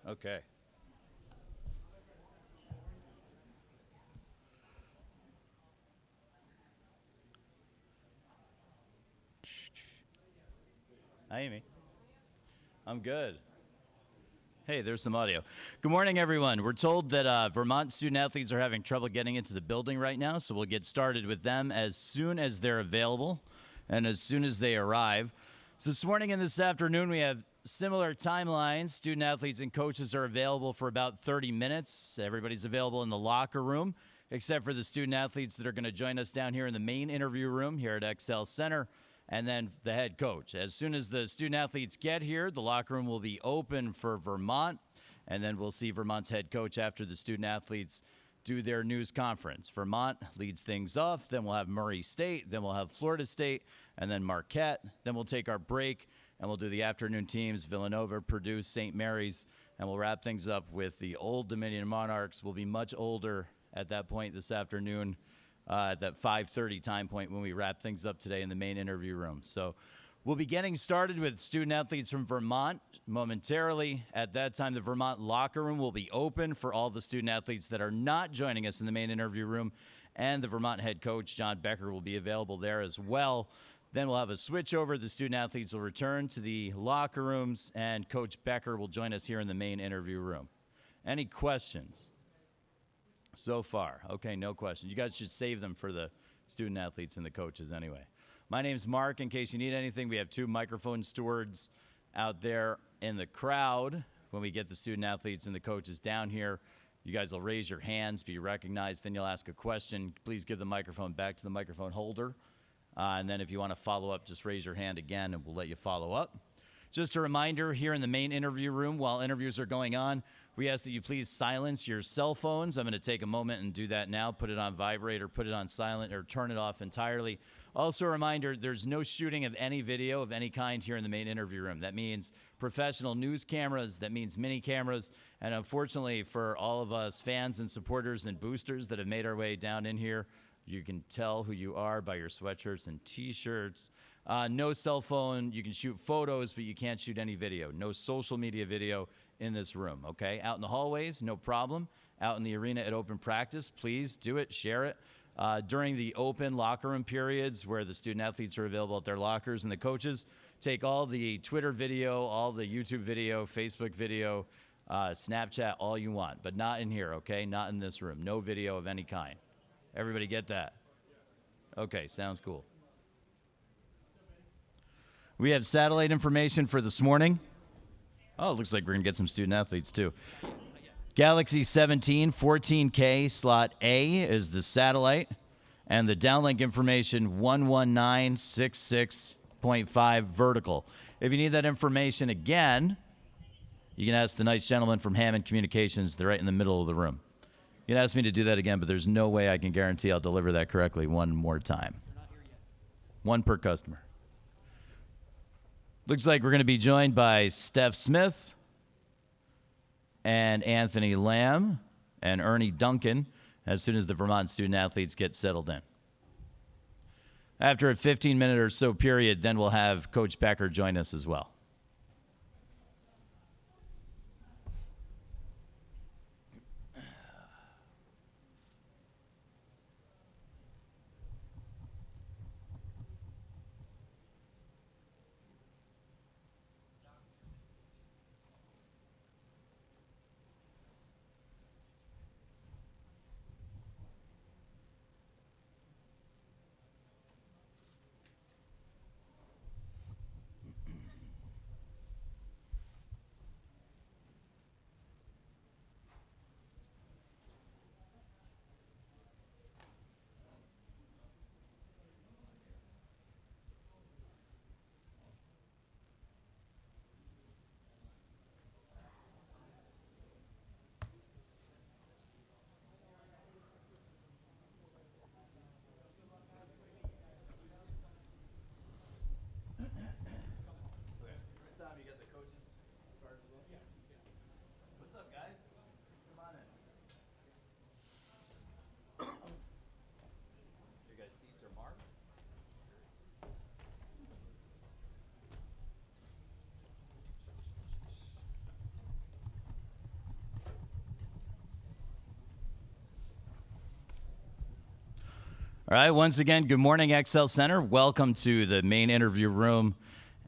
Okay. Hi, Amy. I'm good. Hey, there's some audio. Good morning, everyone. We're told that Vermont student athletes are having trouble getting into the building right now, so we'll get started with them as soon as they're available and as soon as they arrive. This morning and this afternoon, we have similar timelines. Student athletes and coaches are available for about 30 minutes. Everybody's available in the locker room, except for the student athletes that are going to join us down here in the main interview room here at XL Center, and then the head coach. As soon as the student athletes get here, the locker room will be open for Vermont, and then we'll see Vermont's head coach after the student athletes do their news conference. Vermont leads things off, then we'll have Murray State, then we'll have Florida State, and then Marquette. Then we'll take our break, and we'll do the afternoon teams, Villanova, Purdue, St. Mary's, and we'll wrap things up with the Old Dominion Monarchs. We'll be much older at that point this afternoon, at that 5:30 time point when we wrap things up today in the main interview room. So we'll be getting started with student athletes from Vermont momentarily. At that time, the Vermont locker room will be open for all the student athletes that are not joining us in the main interview room, and the Vermont head coach, John Becker, will be available there as well. Then we'll have a switch over. The student athletes will return to the locker rooms, and Coach Becker will join us here in the main interview room. Any questions so far? Okay, no questions. You guys should save them for the student athletes and the coaches anyway. My name's Mark. In case you need anything, we have 2 microphone stewards out there in the crowd. When we get the student athletes and the coaches down here, you guys will raise your hands, be recognized, then you'll ask a question. Please give the microphone back to the microphone holder. And then if you want to follow up, just raise your hand again and we'll let you follow up. Just a reminder, here in the main interview room, while interviews are going on, we ask that you please silence your cell phones. I'm going to take a moment and do that now. Put it on vibrate or put it on silent or turn it off entirely. Also a reminder, there's no shooting of any video of any kind here in the main interview room. That means professional news cameras, that means mini cameras, and unfortunately for all of us fans and supporters and boosters that have made our way down in here, you can tell who you are by your sweatshirts and T-shirts. No cell phone. You can shoot photos, but you can't shoot any video. No social media video in this room, okay? Out in the hallways, no problem. Out in the arena at open practice, please do it, share it. During the open locker room periods where the student athletes are available at their lockers and the coaches, take all the Twitter video, all the YouTube video, Facebook video, Snapchat, all you want, but not in here, okay? Not in this room. No video of any kind. Everybody get that? Okay, sounds cool. We have satellite information for this morning. Oh, it looks like we're going to get some student athletes too. Galaxy 17 14K slot A is the satellite, and the downlink information 11966.5 vertical. If you need that information again, you can ask the nice gentleman from Hammond Communications. They're right in the middle of the room. You can ask me to do that again, but there's no way I can guarantee I'll deliver that correctly one more time. One per customer. Looks like we're going to be joined by Steph Smith and Anthony Lamb and Ernie Duncan as soon as the Vermont student athletes get settled in. After a 15-minute or so period, then we'll have Coach Becker join us as well. All right, once again, good morning, XL Center. Welcome to the main interview room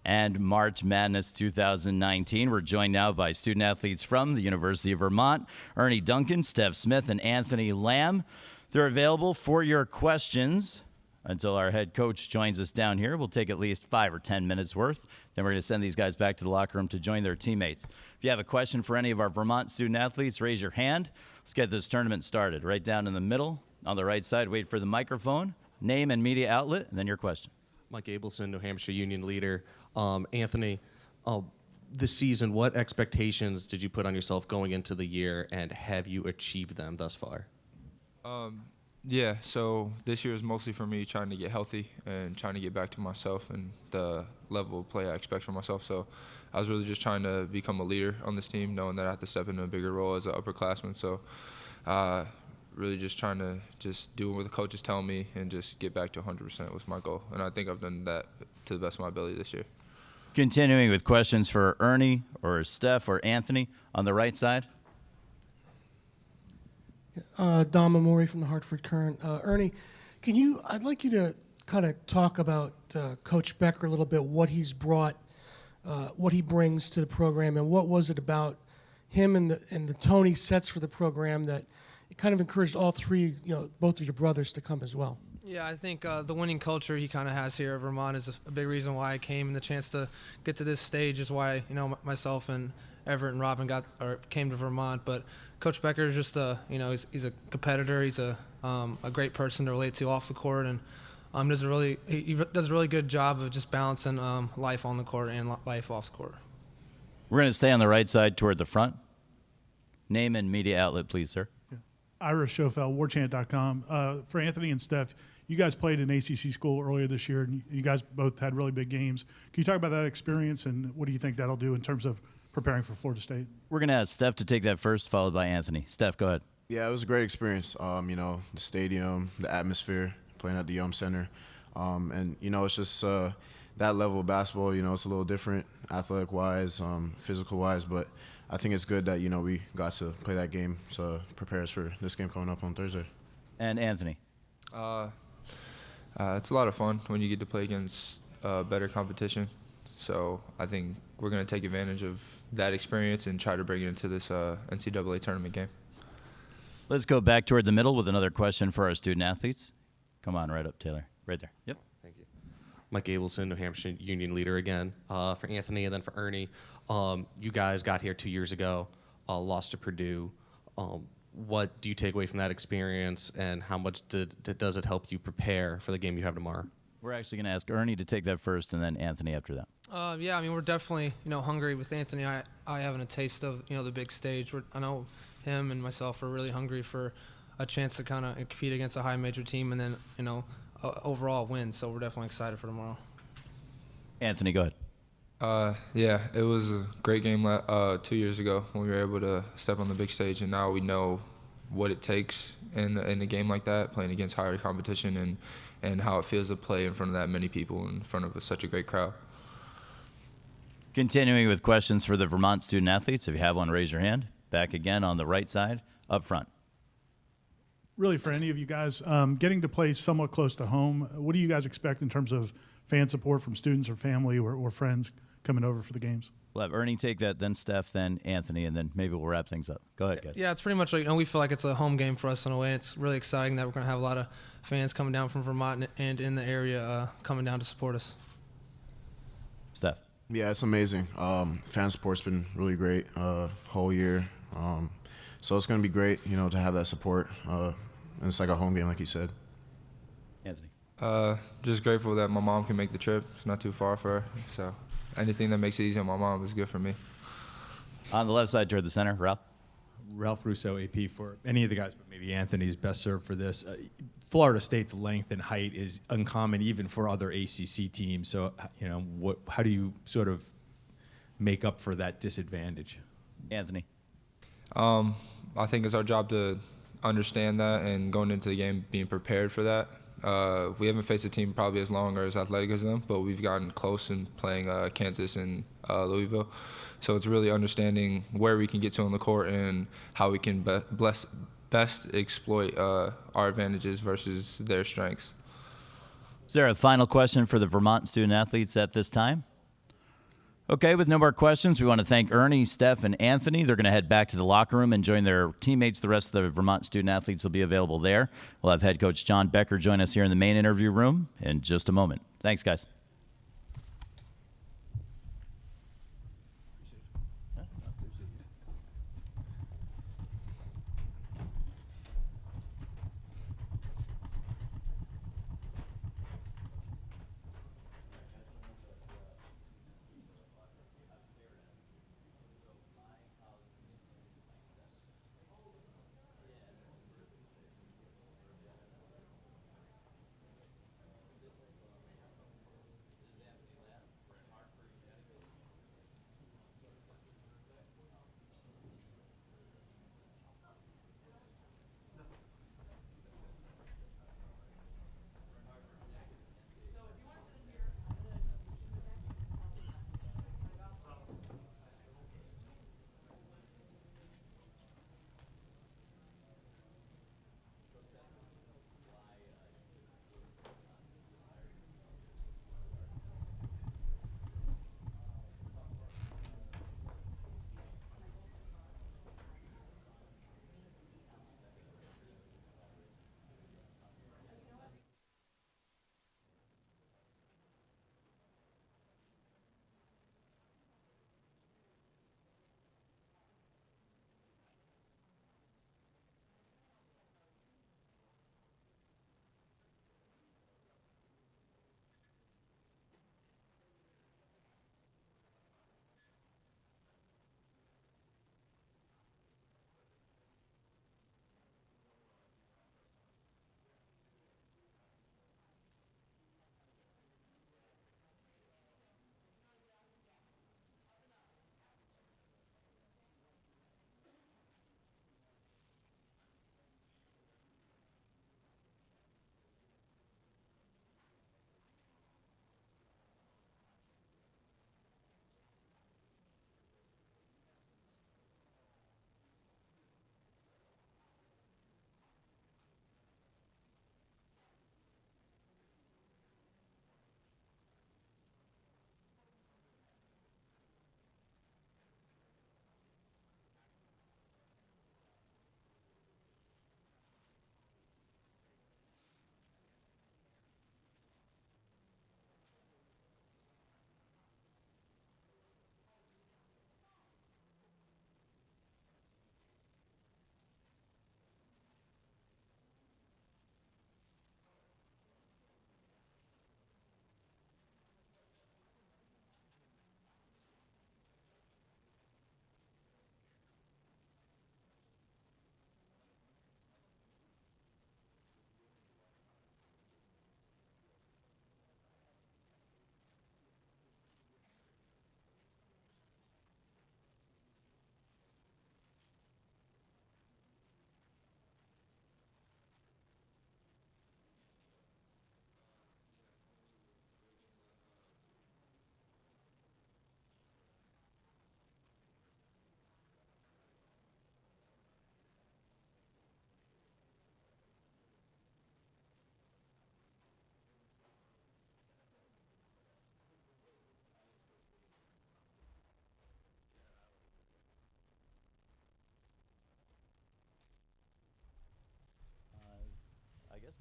and March Madness 2019. We're joined now by student athletes from the University of Vermont, Ernie Duncan, Steph Smith, and Anthony Lamb. They're available for your questions until our head coach joins us down here. We'll take at least 5 or 10 minutes worth. Then we're going to send these guys back to the locker room to join their teammates. If you have a question for any of our Vermont student athletes, raise your hand. Let's get this tournament started. Right down in the middle, on the right side, wait for the microphone, name and media outlet, and then your question. Mike Abelson, New Hampshire Union leader. Anthony, this season, what expectations did you put on yourself going into the year, and have you achieved them thus far? Yeah, so this year is mostly for me trying to get healthy and trying to get back to myself and the level of play I expect from myself. So I was really just trying to become a leader on this team, knowing that I have to step into a bigger role as an upperclassman. So really just trying to just do what the coaches tell me and just get back to 100% was my goal. And I think I've done that to the best of my ability this year. Continuing with questions for Ernie or Steph or Anthony on the right side. Don Memori from the Hartford Current. Ernie, I'd like you to kind of talk about Coach Becker a little bit, what he's brought, what he brings to the program, and what was it about him and the tone he sets for the program that it kind of encouraged all three, both of your brothers to come as well. Yeah, I think the winning culture he kind of has here at Vermont is a big reason why I came, and the chance to get to this stage is why myself and Everett and Robin came to Vermont. But Coach Becker is just he's a competitor. He's a great person to relate to off the court, and he does a really good job of just balancing life on the court and life off the court. We're going to stay on the right side toward the front. Name and media outlet, please, sir. Ira Schofel, warchant.com. For Anthony and Steph, you guys played in ACC school earlier this year, and you guys both had really big games. Can you talk about that experience, and what do you think that'll do in terms of preparing for Florida State? We're going to ask Steph to take that first, followed by Anthony. Steph, go ahead. Yeah, it was a great experience. The stadium, the atmosphere, playing at the Yum Center. And it's just that level of basketball, it's a little different athletic-wise, physical-wise, but I think it's good that, we got to play that game to prepare us for this game coming up on Thursday. And Anthony? It's a lot of fun when you get to play against better competition. So I think we're going to take advantage of that experience and try to bring it into this NCAA tournament game. Let's go back toward the middle with another question for our student athletes. Come on, right up, Taylor. Right there. Yep. Thank you. Mike Abelson, New Hampshire Union leader again. For Anthony and then for Ernie, you guys got here 2 years ago, lost to Purdue. What do you take away from that experience, and how much does it help you prepare for the game you have tomorrow? We're actually going to ask Ernie to take that first, and then Anthony after that. We're definitely hungry with Anthony. I having a taste of the big stage. I know him and myself are really hungry for a chance to kind of compete against a high major team, and then overall win. So we're definitely excited for tomorrow. Anthony, go ahead. Yeah, it was a great game 2 years ago when we were able to step on the big stage, and now we know what it takes in a game like that, playing against higher competition, and how it feels to play in front of that many people, in front of such a great crowd. Continuing with questions for the Vermont student athletes. If you have one, raise your hand. Back again on the right side, up front. Really, for any of you guys, getting to play somewhat close to home, what do you guys expect in terms of fan support from students or family or friends coming over for the games? We'll have Ernie take that, then Steph, then Anthony, and then maybe we'll wrap things up. Go ahead, guys. Yeah, it's pretty much like we feel like it's a home game for us in a way. It's really exciting that we're going to have a lot of fans coming down from Vermont and in the area coming down to support us. Steph. Yeah, it's amazing. Fan support's been really great whole year. So it's going to be great, to have that support. And it's like a home game, like you said. Anthony. Just grateful that my mom can make the trip. It's not too far for her. So anything that makes it easy on my mom is good for me. On the left side toward the center, Ralph Russo, AP for any of the guys, but maybe Anthony's best served for this. Florida State's length and height is uncommon even for other ACC teams. So, how do you sort of make up for that disadvantage? Anthony. I think it's our job to understand that and going into the game being prepared for that. We haven't faced a team probably as long or as athletic as them, but we've gotten close in playing Kansas and Louisville. So it's really understanding where we can get to on the court and how we can best exploit our advantages versus their strengths. Is there a final question for the Vermont student athletes at this time? Okay, with no more questions, we want to thank Ernie, Steph, and Anthony. They're going to head back to the locker room and join their teammates. The rest of the Vermont student athletes will be available there. We'll have head coach John Becker join us here in the main interview room in just a moment. Thanks, guys.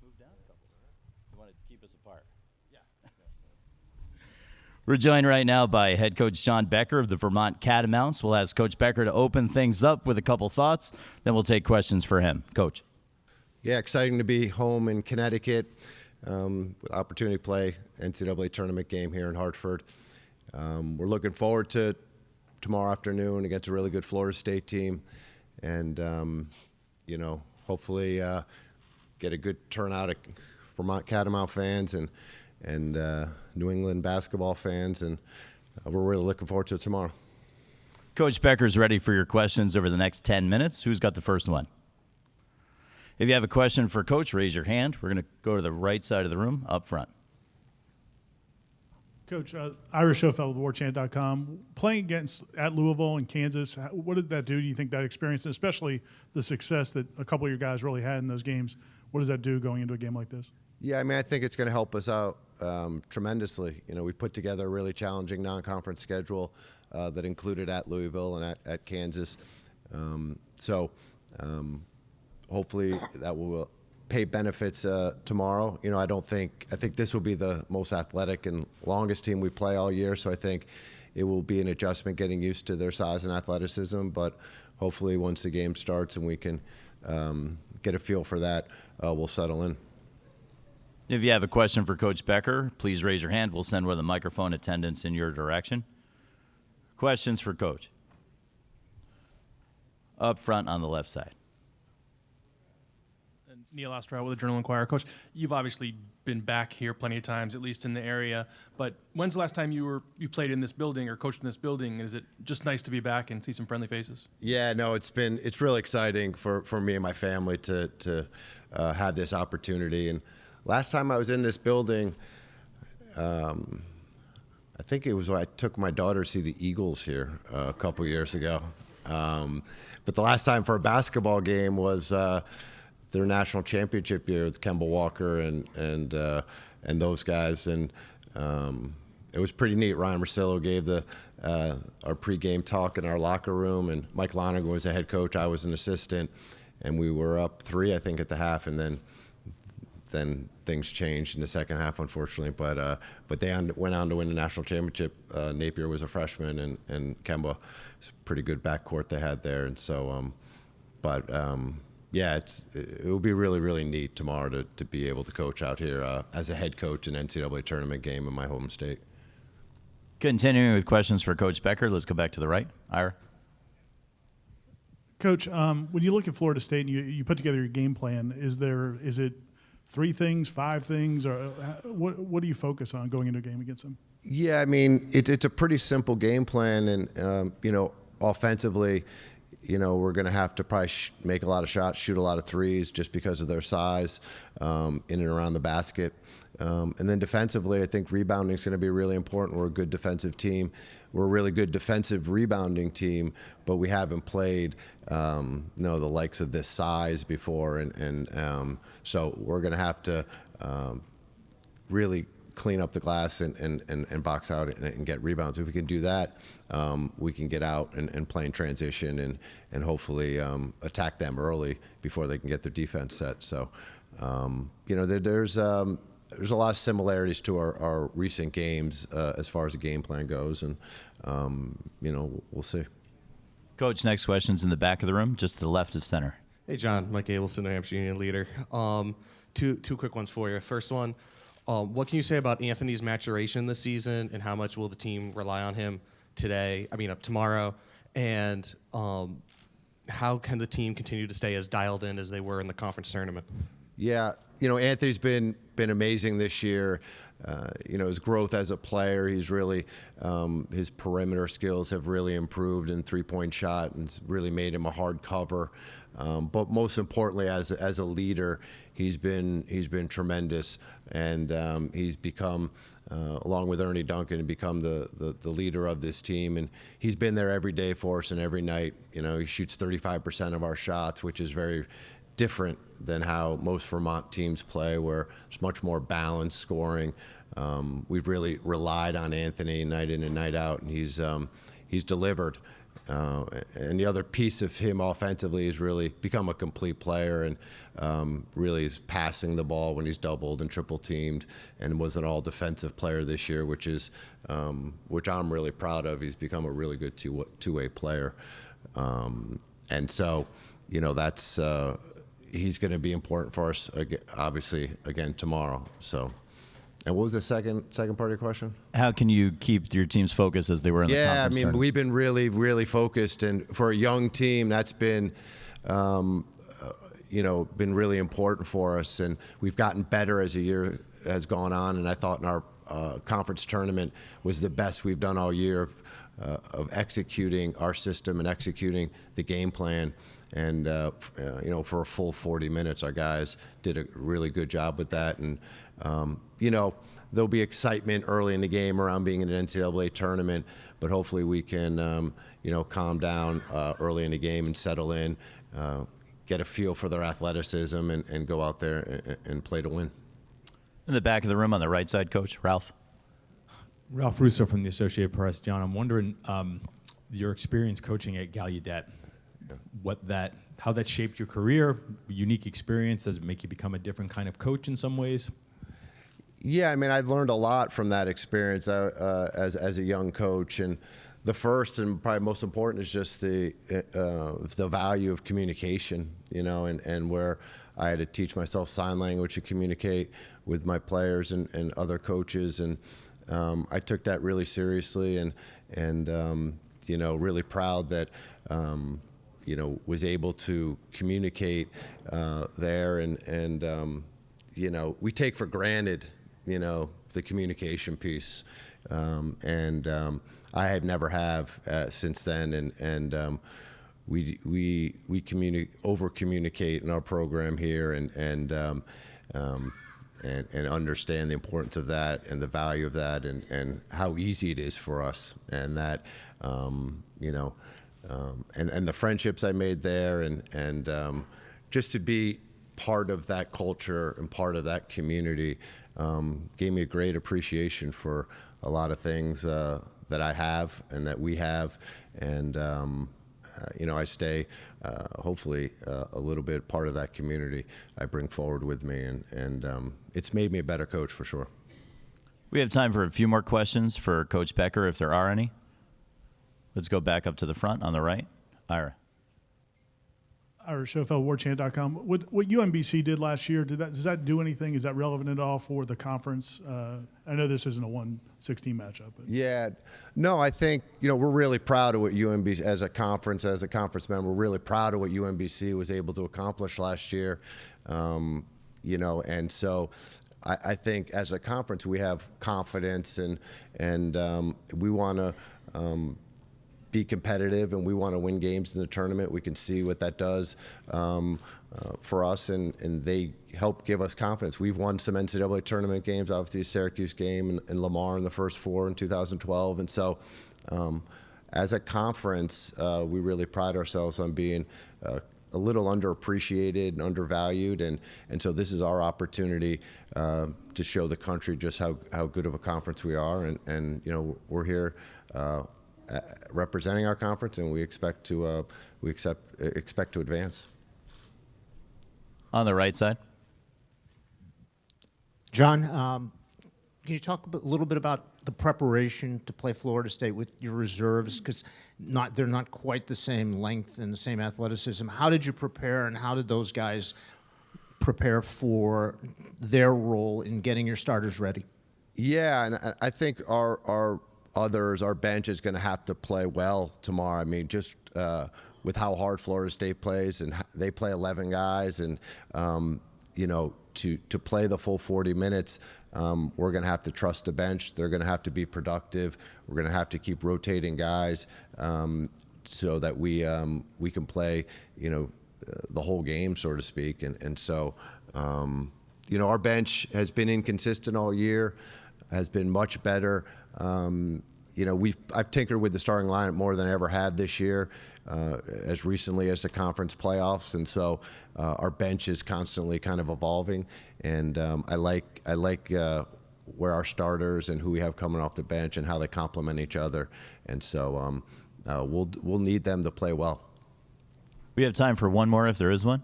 Move down a couple. You want to keep us apart? Yeah. We're joined right now by head coach John Becker of the Vermont Catamounts. We'll ask Coach Becker to open things up with a couple thoughts, then we'll take questions for him. Coach. Yeah, exciting to be home in Connecticut with opportunity to play NCAA tournament game here in Hartford. We're looking forward to tomorrow afternoon against a really good Florida State team, and hopefully get a good turnout of Vermont Catamount fans and New England basketball fans, and we're really looking forward to it tomorrow. Coach Becker's ready for your questions over the next 10 minutes. Who's got the first one? If you have a question for Coach, raise your hand. We're going to go to the right side of the room, up front. Coach, Ira Schofeld with WarChant.com. Playing against at Louisville and Kansas, what did that do? Do you think that experience, and especially the success that a couple of your guys really had in those games, what does that do going into a game like this? Yeah, I mean, I think it's going to help us out tremendously. You know, we put together a really challenging non-conference schedule that included at Louisville and at Kansas. Hopefully that will pay benefits tomorrow. You know, I think this will be the most athletic and longest team we play all year, so I think it will be an adjustment getting used to their size and athleticism, but hopefully once the game starts and we can get a feel for that, we'll settle in. If you have a question for Coach Becker, please raise your hand. We'll send one of the microphone attendants in your direction. Questions for Coach? Up front on the left side. Neil Ostrow with the Journal-Inquirer. Coach, you've obviously been back here plenty of times, at least in the area, but when's the last time you played in this building or coached in this building? Is it just nice to be back and see some friendly faces? Yeah, no, it's really exciting for me and my family to have this opportunity. And last time I was in this building, I think it was when I took my daughter to see the Eagles here a couple years ago. But the last time for a basketball game was their national championship year with Kemba Walker and those guys, and it was pretty neat. Ryan Russillo gave our pregame talk in our locker room, and Mike Lonergan was the head coach. I was an assistant, and we were up 3, I think, at the half, and then things changed in the second half, unfortunately. But they went on to win the national championship. Napier was a freshman, and Kemba, it's a pretty good backcourt they had there, and so, yeah, it will be really, really neat tomorrow to be able to coach out here as a head coach in an NCAA tournament game in my home state. Continuing with questions for Coach Becker, let's go back to the right. Ira. Coach, when you look at Florida State and you put together your game plan, is it 3 things, 5 things, or what do you focus on going into a game against them? Yeah, I mean, it's a pretty simple game plan, and offensively, we're going to have to probably make a lot of shots, shoot a lot of threes just because of their size in and around the basket. And then defensively, I think rebounding is going to be really important. We're a good defensive team. We're a really good defensive rebounding team, but we haven't played the likes of this size before. And so we're going to have to really clean up the glass and box out and get rebounds. If we can do that, we can get out and play in transition and hopefully attack them early before they can get their defense set. So, there's a lot of similarities to our recent games as far as the game plan goes, and we'll see. Coach, next question's in the back of the room, just to the left of center. Hey, John. Mike Abelson, New Hampshire Union Leader. Two quick ones for you. First one, what can you say about Anthony's maturation this season, and how much will the team rely on him tomorrow? And how can the team continue to stay as dialed in as they were in the conference tournament? Yeah, Anthony's been amazing this year. His growth as a player, he's really his perimeter skills have really improved in three-point shot, and it's really made him a hard cover. But most importantly, as a leader, he's been tremendous, and he's become, along with Ernie Duncan, become the leader of this team. And he's been there every day for us and every night. He shoots 35% of our shots, which is very different than how most Vermont teams play, where it's much more balanced scoring. We've really relied on Anthony night in and night out, and he's delivered. And the other piece of him offensively has really become a complete player, and really is passing the ball when he's doubled and triple teamed, and was an all defensive player this year, which I'm really proud of. He's become a really good two-way player. And so, that's he's going to be important for us, obviously, again tomorrow. So, and what was the second part of your question? How can you keep your team's focus as they were in the conference tournament? We've been really, really focused, and for a young team, that's been, been really important for us. And we've gotten better as the year has gone on. And I thought in our conference tournament was the best we've done all year of executing our system and executing the game plan. And, for a full 40 minutes, our guys did a really good job with that. And, there'll be excitement early in the game around being in an NCAA tournament, but hopefully we can, calm down early in the game and settle in, get a feel for their athleticism, and go out there and play to win. In the back of the room on the right side, Coach Ralph. Ralph Russo from the Associated Press. John, I'm wondering your experience coaching at Gallaudet, how that shaped your career, unique experience. Does it make you become a different kind of coach in some ways? Yeah, I mean, I learned a lot from that experience as a young coach, and the first and probably most important is just the value of communication, and where I had to teach myself sign language to communicate with my players and other coaches, and I took that really seriously, and really proud that was able to communicate there, and we take for granted the communication piece, and I had never have since then, and we over communicate in our program here, and understand the importance of that and the value of that, and how easy it is for us, and that and the friendships I made there, and just to be part of that culture and part of that community gave me a great appreciation for a lot of things that I have and that we have, and I stay hopefully a little bit part of that community I bring forward with me, and it's made me a better coach for sure. We have time for a few more questions for Coach Becker, if there are any. Let's go back up to the front on the right. Ira. Ira Schofeld, warchant.com. What UMBC did last year, does that do anything? Is that relevant at all for the conference? I know this isn't a 1-16 matchup. But. Yeah. No, I think, we're really proud of what UMBC, as a conference member, we're really proud of what UMBC was able to accomplish last year. And so I think as a conference we have confidence, and we want to be competitive, and we want to win games in the tournament. We can see what that does for us, and they help give us confidence. We've won some NCAA tournament games, obviously a Syracuse game and Lamar in the first 4 in 2012. And so as a conference, we really pride ourselves on being a little underappreciated and undervalued, and so this is our opportunity to show the country just how good of a conference we are, and we're here representing our conference, and we expect to advance. On the right side. John, can you talk a little bit about the preparation to play Florida State with your reserves? Because they're not quite the same length and the same athleticism. How did you prepare, and how did those guys prepare for their role in getting your starters ready? Yeah, and I think our bench is going to have to play well tomorrow. I mean, just with how hard Florida State plays, and they play 11 guys, and to play the full 40 minutes, we're going to have to trust the bench. They're going to have to be productive. We're going to have to keep rotating guys so that we can play the whole game, so to speak. And so our bench has been inconsistent all year, has been much better. I've tinkered with the starting lineup more than I ever had this year, as recently as the conference playoffs, and so our bench is constantly kind of evolving, and I like where our starters and who we have coming off the bench and how they complement each other, and so we'll need them to play well. We have time for one more if there is one.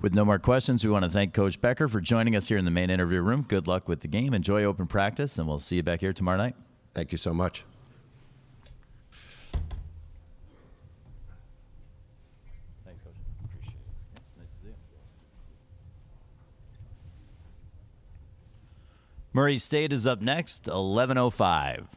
With no more questions, we want to thank Coach Becker for joining us here in the main interview room. Good luck with the game. Enjoy open practice, and we'll see you back here tomorrow night. Thank you so much. Thanks, Coach. Appreciate it. Yeah, nice to see you. Murray State is up next, 11:05.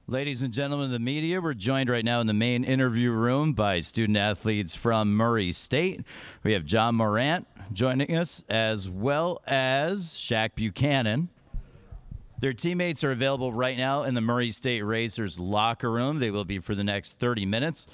Ladies and gentlemen of the media, we're joined right now in the main interview room by student athletes from Murray State. We have John Morant joining us, as well as Shaq Buchanan. Their teammates are available right now in the Murray State Racers locker room. They will be for the next 30 minutes.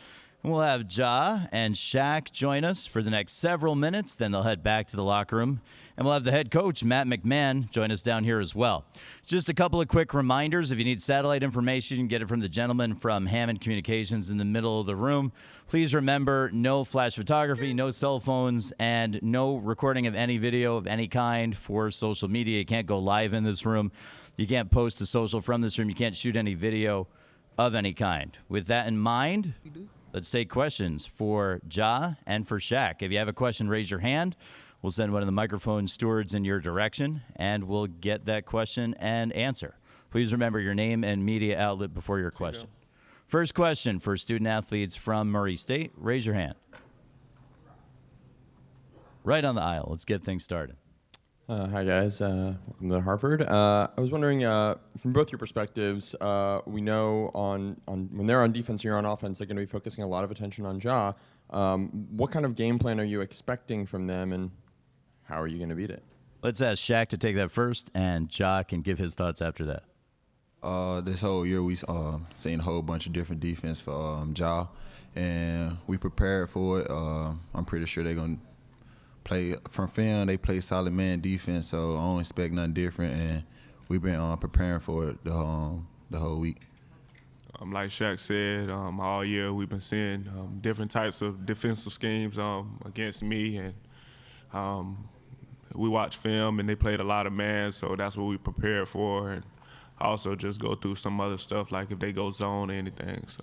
And we'll have Ja and Shaq join us for the next several minutes. Then they'll head back to the locker room. And we'll have the head coach, Matt McMahon, join us down here as well. Just a couple of quick reminders. If you need satellite information, you can get it from the gentleman from Hammond Communications in the middle of the room. Please remember, no flash photography, no cell phones, and no recording of any video of any kind for social media. You can't go live in this room. You can't post to social from this room. You can't shoot any video of any kind. With that in mind, let's take questions for Ja and for Shaq. If you have a question, raise your hand. We'll send one of the microphone stewards in your direction, and we'll get that question and answer. Please remember your name and media outlet before your question. First question for student athletes from Murray State. Raise your hand. Right on the aisle. Let's get things started. Hi, guys. Welcome to Harvard. I was wondering, from both your perspectives, we know on when they're on defense, you're on offense, they're going to be focusing a lot of attention on Ja. What kind of game plan are you expecting from them, and how are you going to beat it? Let's ask Shaq to take that first, and Ja can give his thoughts after that. This whole year we seen a whole bunch of different defense for Ja, and we prepared for it. I'm pretty sure they're going to play from film. They play solid man defense, so I don't expect nothing different, and we've been preparing for it the whole week. Like Shaq said, all year we've been seeing different types of defensive schemes against me, and we watch film, and they played a lot of man, so that's what we prepared for, and also just go through some other stuff, like if they go zone or anything. So,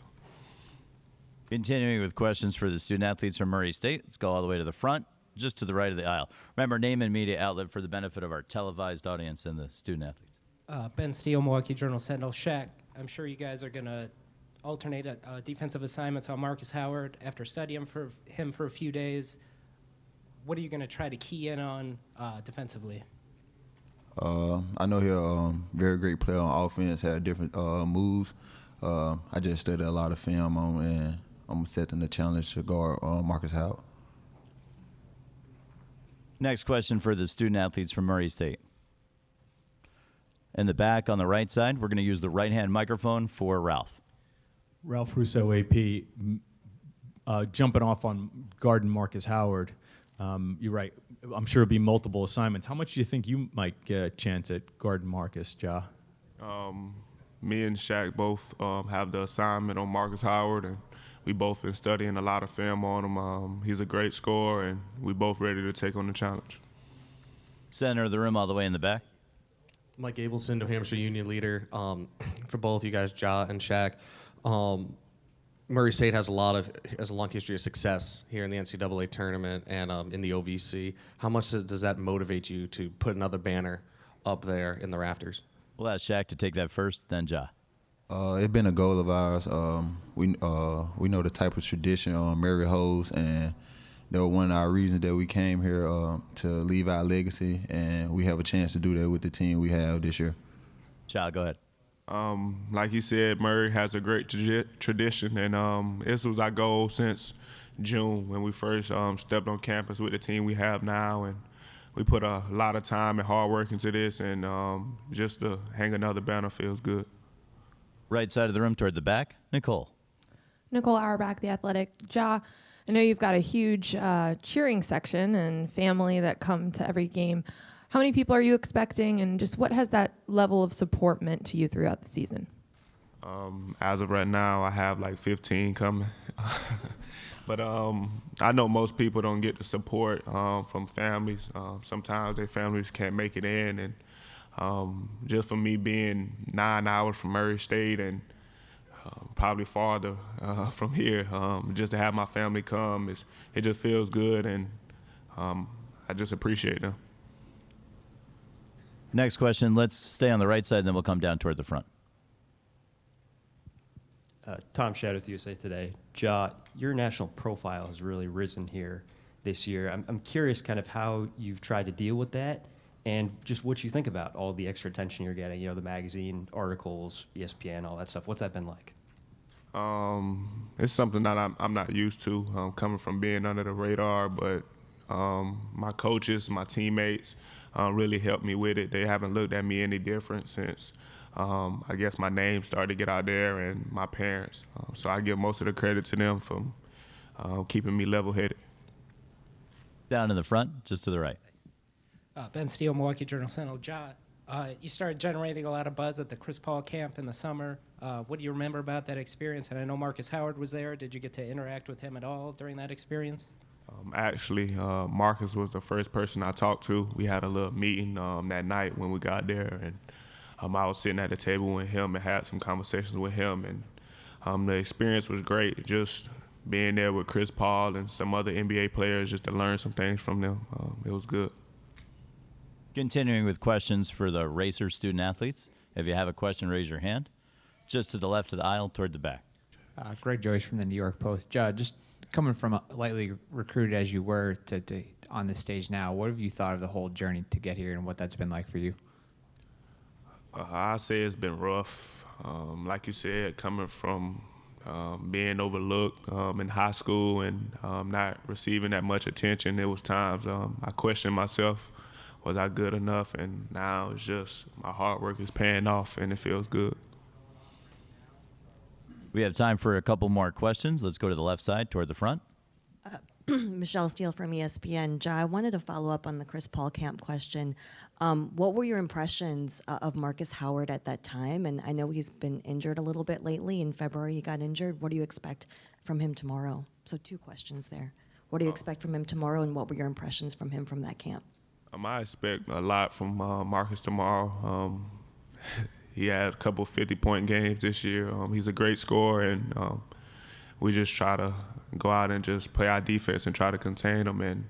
continuing with questions for the student athletes from Murray State, let's go all the way to the front, just to the right of the aisle. Remember, name and media outlet for the benefit of our televised audience and the student athletes. Ben Steele, Milwaukee Journal Sentinel. Shaq, I'm sure you guys are going to alternate defensive assignments on Marcus Howard after studying him for a few days. What are you going to try to key in on defensively? I know he's a very great player on offense, had different moves. I just studied a lot of film on, and I'm setting the challenge to guard Marcus Howard. Next question for the student athletes from Murray State. In the back on the right side, we're going to use the right-hand microphone for Ralph. Ralph Russo, AP, jumping off on guarding Marcus Howard. You're right. I'm sure it'll be multiple assignments. How much do you think you might get a chance at guarding Marcus, Ja? Me and Shaq both have the assignment on Marcus Howard, and we both been studying a lot of film on him. He's a great scorer, and we both ready to take on the challenge. Center of the room all the way in the back. Mike Abelson, New Hampshire Union leader. For both you guys, Ja and Shaq, Murray State has a long history of success here in the NCAA tournament and in the OVC. How much does that motivate you to put another banner up there in the rafters? We'll ask Shaq to take that first, then Ja. It's been a goal of ours. We know the type of tradition Murray holds, and that was one of our reasons that we came here to leave our legacy, and we have a chance to do that with the team we have this year. Ja, go ahead. Like he said, Murray has a great tradition, and this was our goal since June when we first stepped on campus with the team we have now, and we put a lot of time and hard work into this, and just to hang another banner feels good. Right side of the room toward the back, Nicole. Nicole Auerbach, The Athletic. Ja, I know you've got a huge cheering section and family that come to every game. How many people are you expecting, and just what has that level of support meant to you throughout the season? As of right now, I have like 15 coming. But I know most people don't get the support from families. Sometimes their families can't make it in, and just for me being 9 hours from Murray State and probably farther from here, just to have my family come, it just feels good, and I just appreciate them. Next question. Let's stay on the right side, then we'll come down toward the front. Tom Shadd with USA Today. Ja, your national profile has really risen here this year. I'm curious kind of how you've tried to deal with that and just what you think about all the extra attention you're getting, the magazine, articles, ESPN, all that stuff. What's that been like? It's something that I'm not used to, coming from being under the radar, but my coaches, my teammates really helped me with it. They haven't looked at me any different since I guess my name started to get out there, and my parents. So I give most of the credit to them for keeping me level-headed. Down in the front, just to the right. Ben Steele, Milwaukee Journal-Sentinel. You started generating a lot of buzz at the Chris Paul camp in the summer. What do you remember about that experience? And I know Marcus Howard was there. Did you get to interact with him at all during that experience? Actually, Marcus was the first person I talked to. We had a little meeting that night when we got there, and I was sitting at the table with him and had some conversations with him, and the experience was great. Just being there with Chris Paul and some other NBA players, just to learn some things from them. It was good. Continuing with questions for the Racer student athletes. If you have a question, raise your hand. Just to the left of the aisle, toward the back. Greg Joyce from the New York Post. Just coming from lightly recruited as you were to on this stage now, what have you thought of the whole journey to get here and what that's been like for you? I say it's been rough. Like you said, coming from being overlooked in high school and not receiving that much attention, there was times I questioned myself, was I good enough? And now it's just my hard work is paying off, and it feels good. We have time for a couple more questions. Let's go to the left side, toward the front. Michelle Steele from ESPN. I wanted to follow up on the Chris Paul camp question. What were your impressions of Marcus Howard at that time? And I know he's been injured a little bit lately. In February, he got injured. What do you expect from him tomorrow? So 2 questions there. What do you expect from him tomorrow, and what were your impressions from him from that camp? I expect a lot from Marcus tomorrow. He had a couple 50-point games this year. He's a great scorer, and we just try to go out and just play our defense and try to contain him. And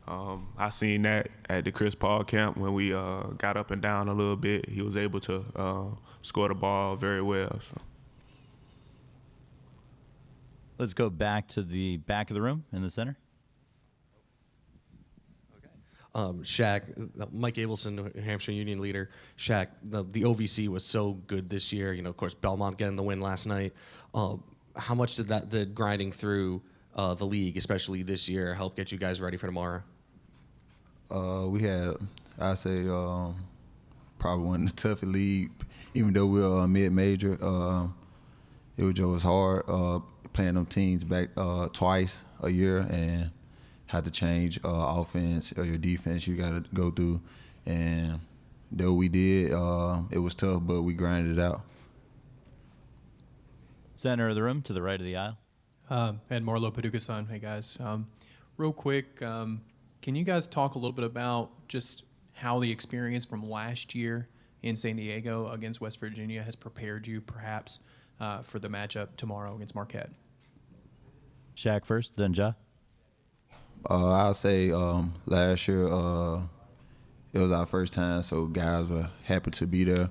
I seen that at the Chris Paul camp when we got up and down a little bit. He was able to score the ball very well. So. Let's go back to the back of the room in the center. Shaq, Mike Abelson, New Hampshire Union leader. Shaq, the OVC was so good this year. Of course, Belmont getting the win last night. How much did the grinding through the league, especially this year, help get you guys ready for tomorrow? We had, I say, probably one of the toughest league. Even though we were mid-major, it was hard playing them teams back twice a year and had to change offense or your defense you got to go through. And though we did, it was tough, but we grinded it out. Center of the room, to the right of the aisle. Ed Morlow, Paducah-san. Hey, guys. Real quick, can you guys talk a little bit about just how the experience from last year in San Diego against West Virginia has prepared you, perhaps, for the matchup tomorrow against Marquette? Shaq first, then Ja. I'll say last year it was our first time, so guys were happy to be there.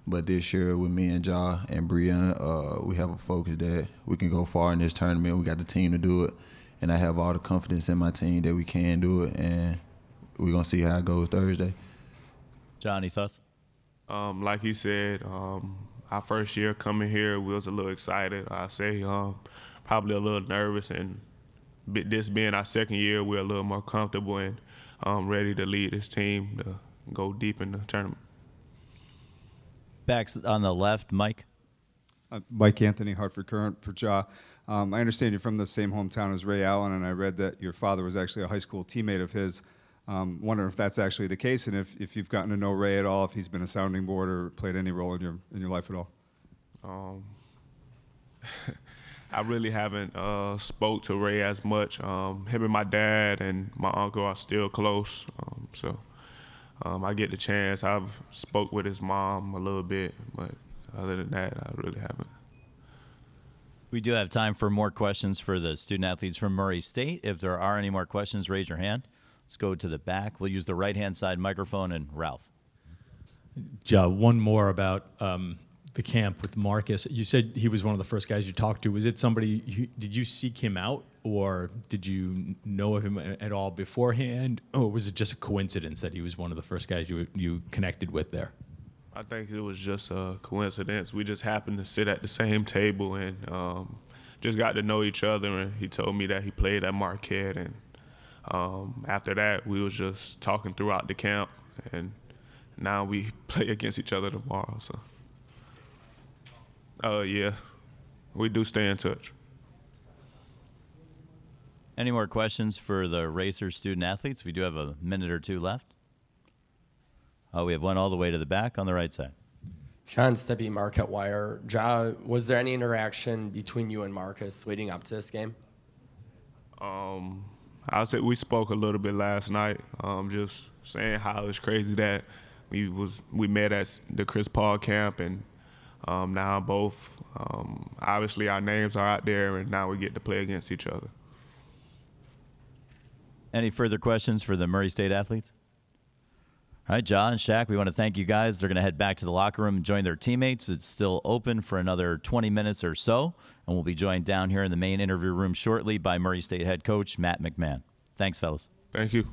But this year with me and Ja and Brian, we have a focus that we can go far in this tournament. We got the team to do it, and I have all the confidence in my team that we can do it, and we're going to see how it goes Thursday. Johnny, thoughts? Like he said, our first year coming here, we was a little excited. I say probably a little nervous, and this being our second year, we're a little more comfortable and ready to lead this team to go deep in the tournament. Back on the left, Mike. Mike Anthony, Hartford Current for Ja. I understand you're from the same hometown as Ray Allen, and I read that your father was actually a high school teammate of his. Wondering if that's actually the case, and if you've gotten to know Ray at all, if he's been a sounding board or played any role in your life at all. I really haven't spoke to Ray as much. Him and my dad and my uncle are still close, so I get the chance. I've spoke with his mom a little bit, but other than that, I really haven't. We do have time for more questions for the student athletes from Murray State. If there are any more questions, raise your hand. Let's go to the back. We'll use the right-hand side microphone, and Ralph. Ja, one more about the camp with Marcus. You said he was one of the first guys you talked to. Was it somebody? Did you seek him out, or did you know of him at all beforehand, or was it just a coincidence that he was one of the first guys you connected with there? I think it was just a coincidence. We just happened to sit at the same table and just got to know each other. And he told me that he played at Marquette, and after that, we was just talking throughout the camp, and now we play against each other tomorrow. So, yeah, we do stay in touch. Any more questions for the Racer student athletes? We do have a minute or two left. Oh, we have one all the way to the back on the right side. John Stebby, Marquette Wire. Ja, was there any interaction between you and Marcus leading up to this game? I would say we spoke a little bit last night, just saying how it's crazy that we met at the Chris Paul camp, and now both obviously our names are out there, and now we get to play against each other. Any further questions for the Murray State athletes? All right, John and Shaq, we want to thank you guys. They're going to head back to the locker room and join their teammates. It's still open for another 20 minutes or so, and we'll be joined down here in the main interview room shortly by Murray State head coach Matt McMahon. Thanks, fellas. Thank you.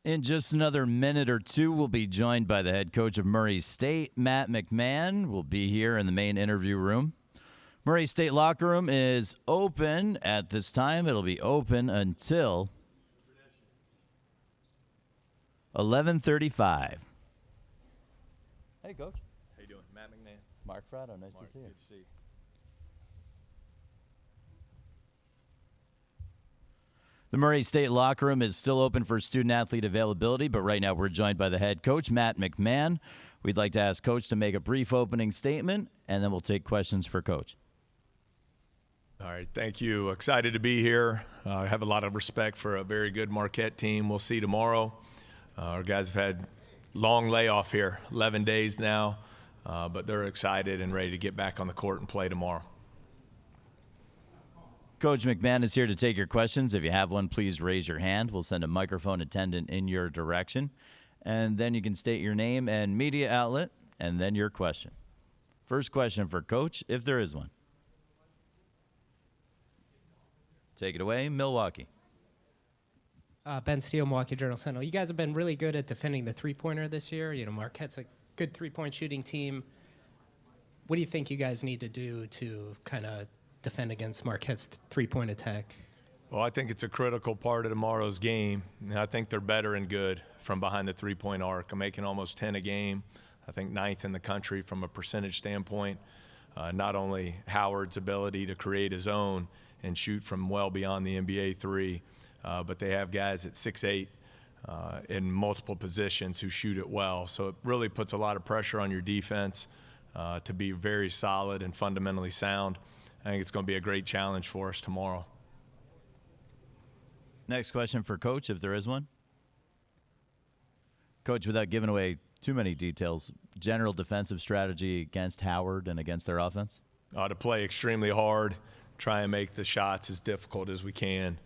In just another minute or two, we'll be joined by the head coach of Murray State, Matt McMahon. We'll be here in the main interview room. Murray State locker room is open at this time. It'll be open until 11:35. Hey, Coach. How you doing? Matt McMahon. Mark Frado, nice to see you. Good to see you. The Murray State locker room is still open for student-athlete availability, but right now we're joined by the head coach, Matt McMahon. We'd like to ask Coach to make a brief opening statement, and then we'll take questions for Coach. All right, thank you. Excited to be here. I have a lot of respect for a very good Marquette team. We'll see tomorrow. Our guys have had long layoff here, 11 days now, but they're excited and ready to get back on the court and play tomorrow. Coach McMahon is here to take your questions. If you have one, please raise your hand. We'll send a microphone attendant in your direction. And then you can state your name and media outlet, and then your question. First question for Coach, if there is one. Take it away, Milwaukee. Ben Steele, Milwaukee Journal-Sentinel. You guys have been really good at defending the three-pointer this year. You know, Marquette's a good three-point shooting team. What do you think you guys need to do to kind of defend against Marquette's three-point attack? Well, I think it's a critical part of tomorrow's game. And I think they're better and good from behind the three-point arc. I'm making almost 10 a game. I think 9th in the country from a percentage standpoint. Not only Howard's ability to create his own and shoot from well beyond the NBA three, but they have guys at 6'8", in multiple positions who shoot it well. So it really puts a lot of pressure on your defense to be very solid and fundamentally sound. I think it's going to be a great challenge for us tomorrow. Next question for Coach, if there is one. Coach, without giving away too many details, general defensive strategy against Howard and against their offense? To play extremely hard, try and make the shots as difficult as we can.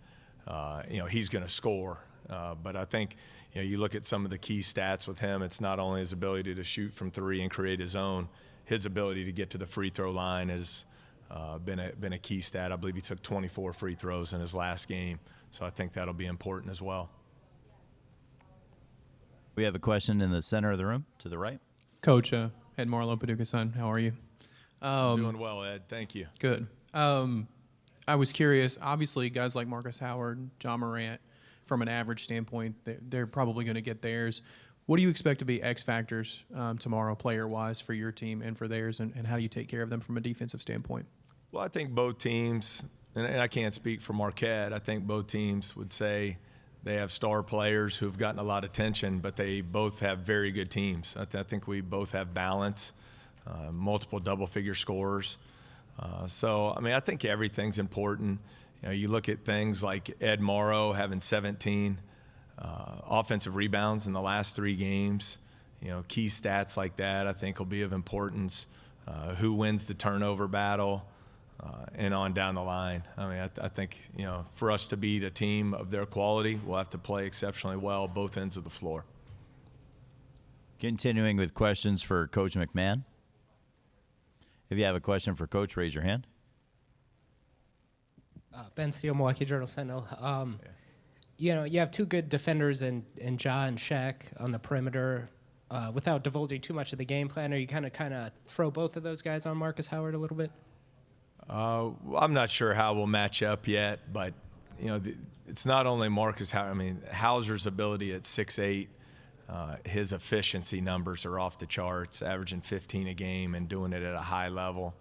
He's going to score. But I think, you look at some of the key stats with him, it's not only his ability to shoot from three and create his own, his ability to get to the free throw line has been a key stat. I believe he took 24 free throws in his last game. So I think that'll be important as well. We have a question in the center of the room, to the right. Coach, Ed Marlowe, Paducah's son, how are you? Doing well, Ed. Thank you. Good. I was curious, obviously guys like Marcus Howard, John Morant, from an average standpoint, they're probably going to get theirs. What do you expect to be X factors tomorrow, player-wise, for your team and for theirs, and how do you take care of them from a defensive standpoint? Well, I think both teams, and I can't speak for Marquette, I think both teams would say they have star players who've gotten a lot of attention, but they both have very good teams. I think we both have balance, multiple double-figure scorers. I think everything's important. You look at things like Ed Morrow having 17 offensive rebounds in the last 3 games. Key stats like that I think will be of importance. Who wins the turnover battle and on down the line. I think, for us to beat a team of their quality, we'll have to play exceptionally well both ends of the floor. Continuing with questions for Coach McMahon. If you have a question for Coach, raise your hand. Ben Steele, Milwaukee Journal-Sentinel. You have 2 good defenders in Ja and Shaq on the perimeter. Without divulging too much of the game plan, are you kind of throw both of those guys on Marcus Howard a little bit? I'm not sure how we'll match up yet, but it's not only Marcus Howard. Hauser's ability at 6'8", his efficiency numbers are off the charts, averaging 15 a game and doing it at a high level.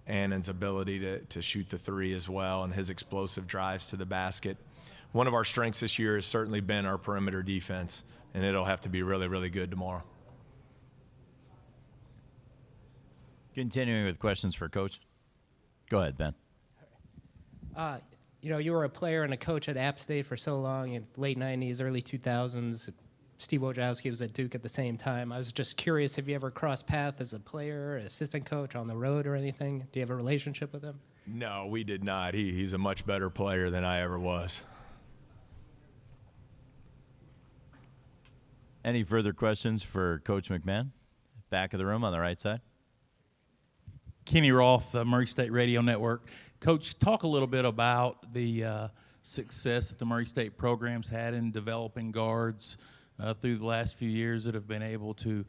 Annan's ability to shoot the three as well, and his explosive drives to the basket. One of our strengths this year has certainly been our perimeter defense, and it'll have to be really, really good tomorrow. Continuing with questions for Coach. Go ahead, Ben. You were a player and a coach at App State for so long in late 90s, early 2000s. Steve Wojciechowski was at Duke at the same time. I was just curious, have you ever crossed paths as a player, assistant coach, on the road or anything? Do you have a relationship with him? No, we did not. He's a much better player than I ever was. Any further questions for Coach McMahon? Back of the room on the right side. Kenny Roth, Murray State Radio Network. Coach, talk a little bit about the success that the Murray State program's had in developing guards through the last few years that have been able to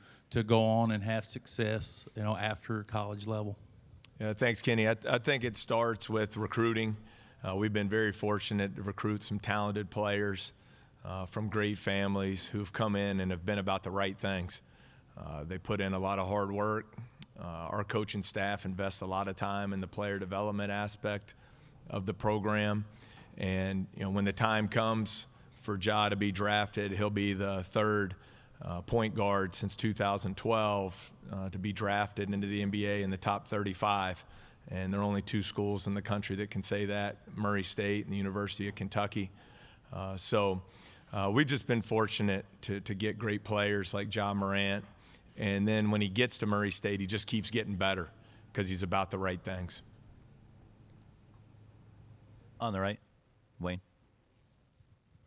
go on and have success, after college level? Yeah, thanks, Kenny. I think it starts with recruiting. We've been very fortunate to recruit some talented players from great families who've come in and have been about the right things. They put in a lot of hard work. Our coaching staff invests a lot of time in the player development aspect of the program. And when the time comes for Ja to be drafted, he'll be the third point guard since 2012 to be drafted into the NBA in the top 35. And there are only 2 schools in the country that can say that, Murray State and the University of Kentucky. So we've just been fortunate to get great players like Ja Morant. And then when he gets to Murray State, he just keeps getting better because he's about the right things. On the right, Wayne.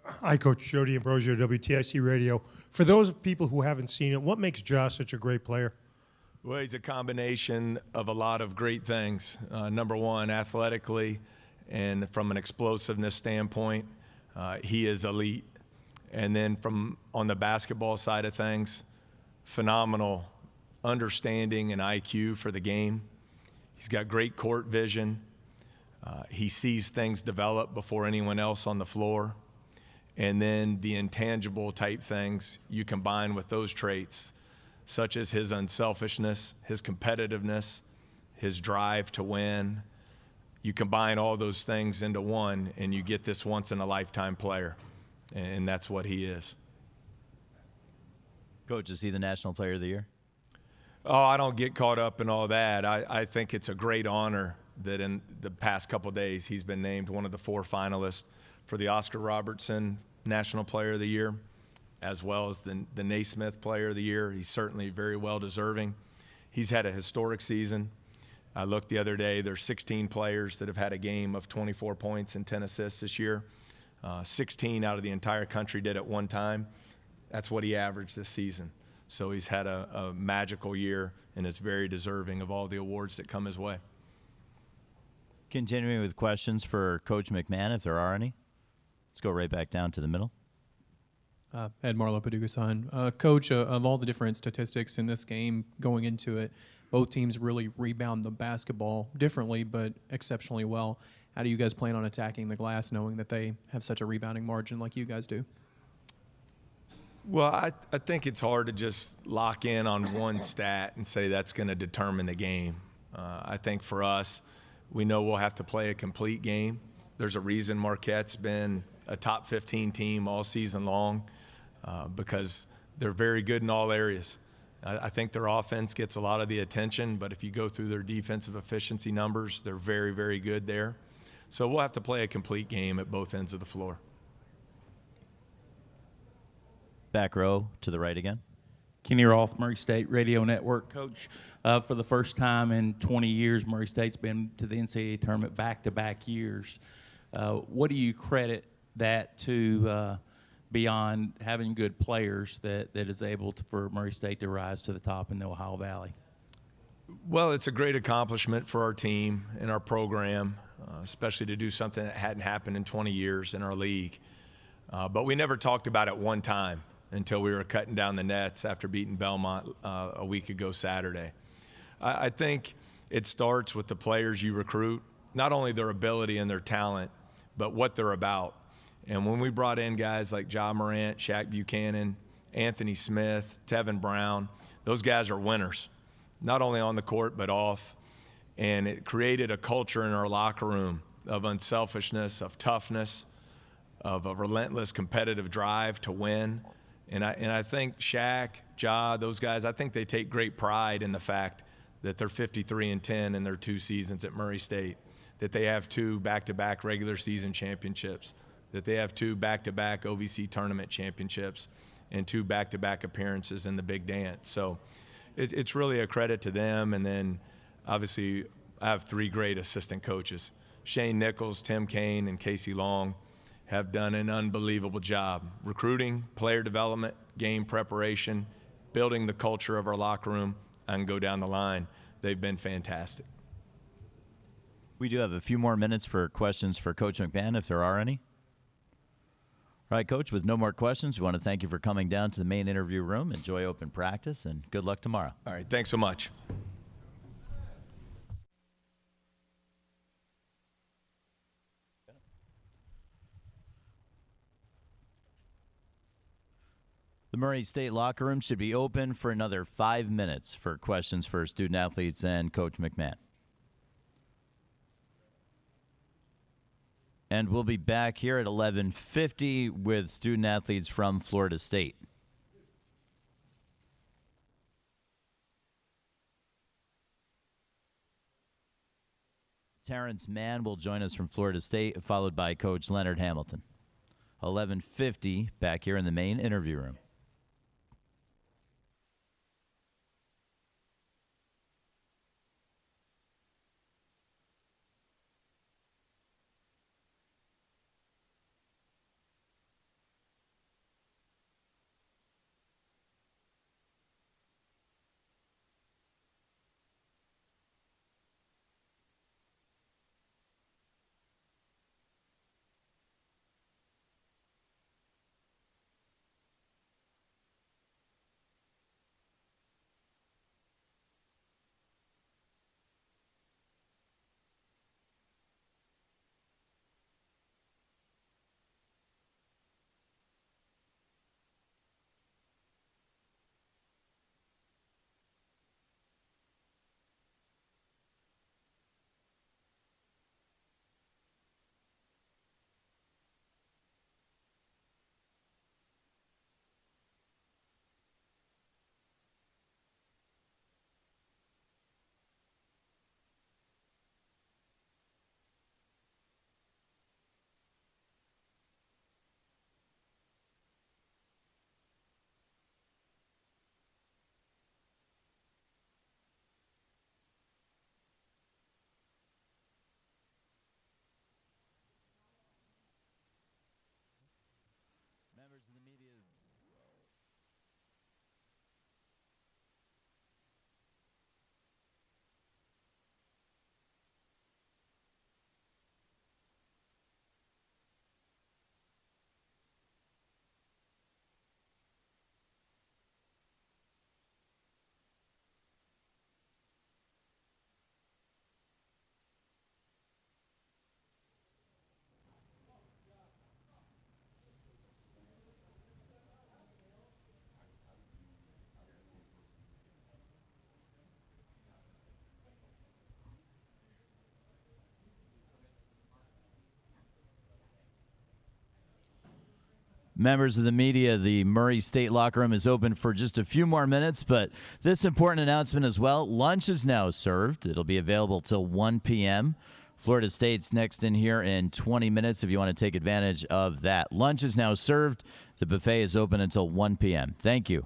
Hi, Coach Jody Ambrosio, WTIC Radio. For those people who haven't seen it, what makes Ja such a great player? Well, he's a combination of a lot of great things. Number one, athletically and from an explosiveness standpoint, he is elite. And then from on the basketball side of things, phenomenal understanding and IQ for the game. He's got great court vision. He sees things develop before anyone else on the floor. And then the intangible type things you combine with those traits, such as his unselfishness, his competitiveness, his drive to win. You combine all those things into one, and you get this once-in-a-lifetime player. And that's what he is. Coach, is he the National Player of the Year? Oh, I don't get caught up in all that. I think it's a great honor that in the past couple of days he's been named one of the 4 finalists for the Oscar Robertson National Player of the Year, as well as the Naismith Player of the Year. He's certainly very well deserving. He's had a historic season. I looked the other day, there's 16 players that have had a game of 24 points and 10 assists this year. 16 out of the entire country did at one time. That's what he averaged this season. So he's had a magical year and is very deserving of all the awards that come his way. Continuing with questions for Coach McMahon, if there are any. Let's go right back down to the middle. Ed Marlowe, Paducah-san. Coach, of all the different statistics in this game going into it, both teams really rebound the basketball differently but exceptionally well. How do you guys plan on attacking the glass knowing that they have such a rebounding margin like you guys do? Well, I think it's hard to just lock in on one stat and say that's going to determine the game. I think for us, we know we'll have to play a complete game. There's a reason Marquette's been a top 15 team all season long because they're very good in all areas. I think their offense gets a lot of the attention, but if you go through their defensive efficiency numbers, they're very, very good there. So we'll have to play a complete game at both ends of the floor. Back row to the right again. Kenny Roth, Murray State Radio Network. Coach, for the first time in 20 years, Murray State's been to the NCAA tournament back-to-back years. What do you credit that to beyond having good players that is able for Murray State to rise to the top in the Ohio Valley? Well, it's a great accomplishment for our team and our program, especially to do something that hadn't happened in 20 years in our league. But we never talked about it one time until we were cutting down the nets after beating Belmont a week ago Saturday. I think it starts with the players you recruit, not only their ability and their talent, but what they're about. And when we brought in guys like Ja Morant, Shaq Buchanan, Anthony Smith, Tevin Brown, those guys are winners, not only on the court but off. And it created a culture in our locker room of unselfishness, of toughness, of a relentless competitive drive to win. And I think Shaq, Ja, those guys, I think they take great pride in the fact that they're 53-10 in their 2 seasons at Murray State, that they have 2 back-to-back regular season championships, that they have 2 back-to-back OVC tournament championships, and 2 back-to-back appearances in the Big Dance. So it's really a credit to them. And then obviously I have 3 great assistant coaches. Shane Nichols, Tim Kane, and Casey Long have done an unbelievable job recruiting, player development, game preparation, building the culture of our locker room. I can go down the line. They've been fantastic. We do have a few more minutes for questions for Coach McMahon, if there are any. All right, Coach, with no more questions, we want to thank you for coming down to the main interview room. Enjoy open practice, and good luck tomorrow. All right, thanks so much. The Murray State locker room should be open for another 5 minutes for questions for student athletes and Coach McMahon. And we'll be back here at 11:50 with student athletes from Florida State. Terrence Mann will join us from Florida State, followed by Coach Leonard Hamilton. 11:50 back here in the main interview room. Members of the media. Members of the media, the Murray State locker room is open for just a few more minutes, but this important announcement as well. Lunch is now served. It'll be available till 1 p.m. Florida State's next in here in 20 minutes if you want to take advantage of that. Lunch is now served. The buffet is open until 1 p.m. Thank you.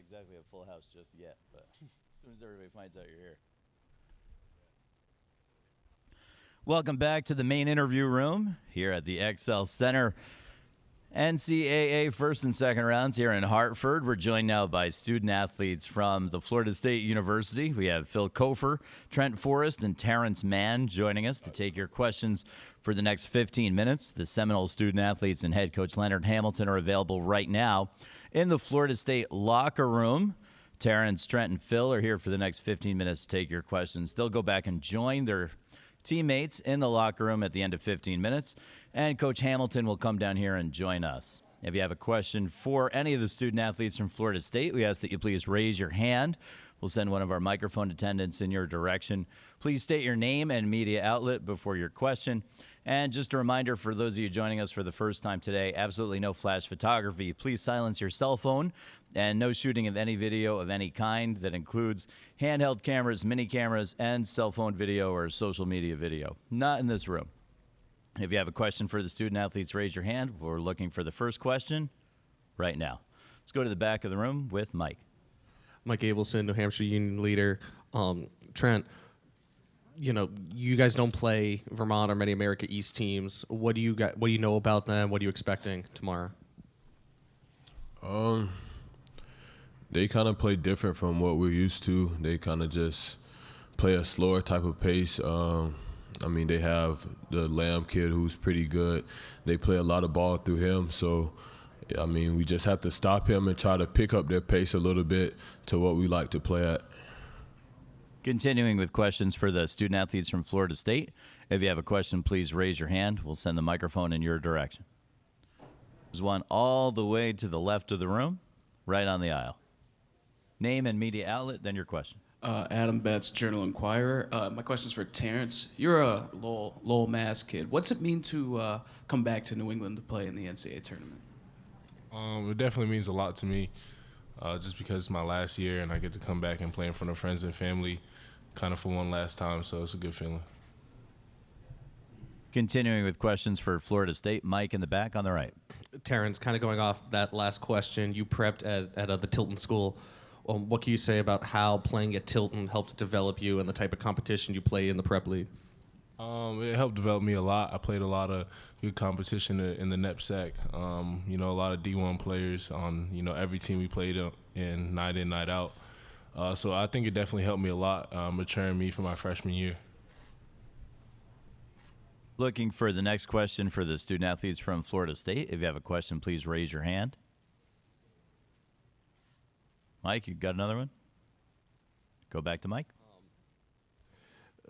exactly a full house just yet, but as soon as everybody finds out you're here. Welcome back to the main interview room here at the XL Center. NCAA first and second rounds here in Hartford. We're joined now by student athletes from the Florida State University. We have Phil Kofer, Trent Forrest, and Terrence Mann joining us to take your questions for the next 15 minutes. The Seminole student athletes and head coach Leonard Hamilton are available right now in the Florida State locker room. Terrence, Trent, and Phil are here for the next 15 minutes to take your questions. They'll go back and join their teammates in the locker room at the end of 15 minutes, and Coach Hamilton will come down here and join us. If you have a question for any of the student athletes from Florida State, we ask that you please raise your hand. We'll send one of our microphone attendants in your direction. Please state your name and media outlet before your question. And just a reminder for those of you joining us for the first time today, absolutely no flash photography. Please silence your cell phone, and no shooting of any video of any kind that includes handheld cameras, mini cameras, and cell phone video or social media video. Not in this room. If you have a question for the student athletes, raise your hand. We're looking for the first question right now. Let's go to the back of the room with Mike. Mike Abelson, New Hampshire Union leader. Trent, you guys don't play Vermont or many America East teams. What do you know about them? What are you expecting tomorrow? They kind of play different from what we're used to. They kind of just play a slower type of pace. They have the Lamb kid who's pretty good. They play a lot of ball through him. So, we just have to stop him and try to pick up their pace a little bit to what we like to play at. Continuing with questions for the student athletes from Florida State. If you have a question, please raise your hand. We'll send the microphone in your direction. There's one all the way to the left of the room, right on the aisle. Name and media outlet, then your question. Adam Betts, Journal Inquirer. My question's for Terrence. You're a Lowell Mass kid. What's it mean to come back to New England to play in the NCAA tournament? It definitely means a lot to me, just because it's my last year and I get to come back and play in front of friends and family kind of for one last time, so it's a good feeling. Continuing with questions for Florida State, Mike in the back on the right. Terrence, kind of going off that last question, you prepped at the Tilton School. What can you say about how playing at Tilton helped develop you and the type of competition you play in the prep league? It helped develop me a lot. I played a lot of good competition in the NEPSAC. A lot of D1 players on, every team we played in, night out. So I think it definitely helped me a lot, maturing me for my freshman year. Looking for the next question for the student athletes from Florida State. If you have a question, please raise your hand. Mike, you got another one? Go back to Mike.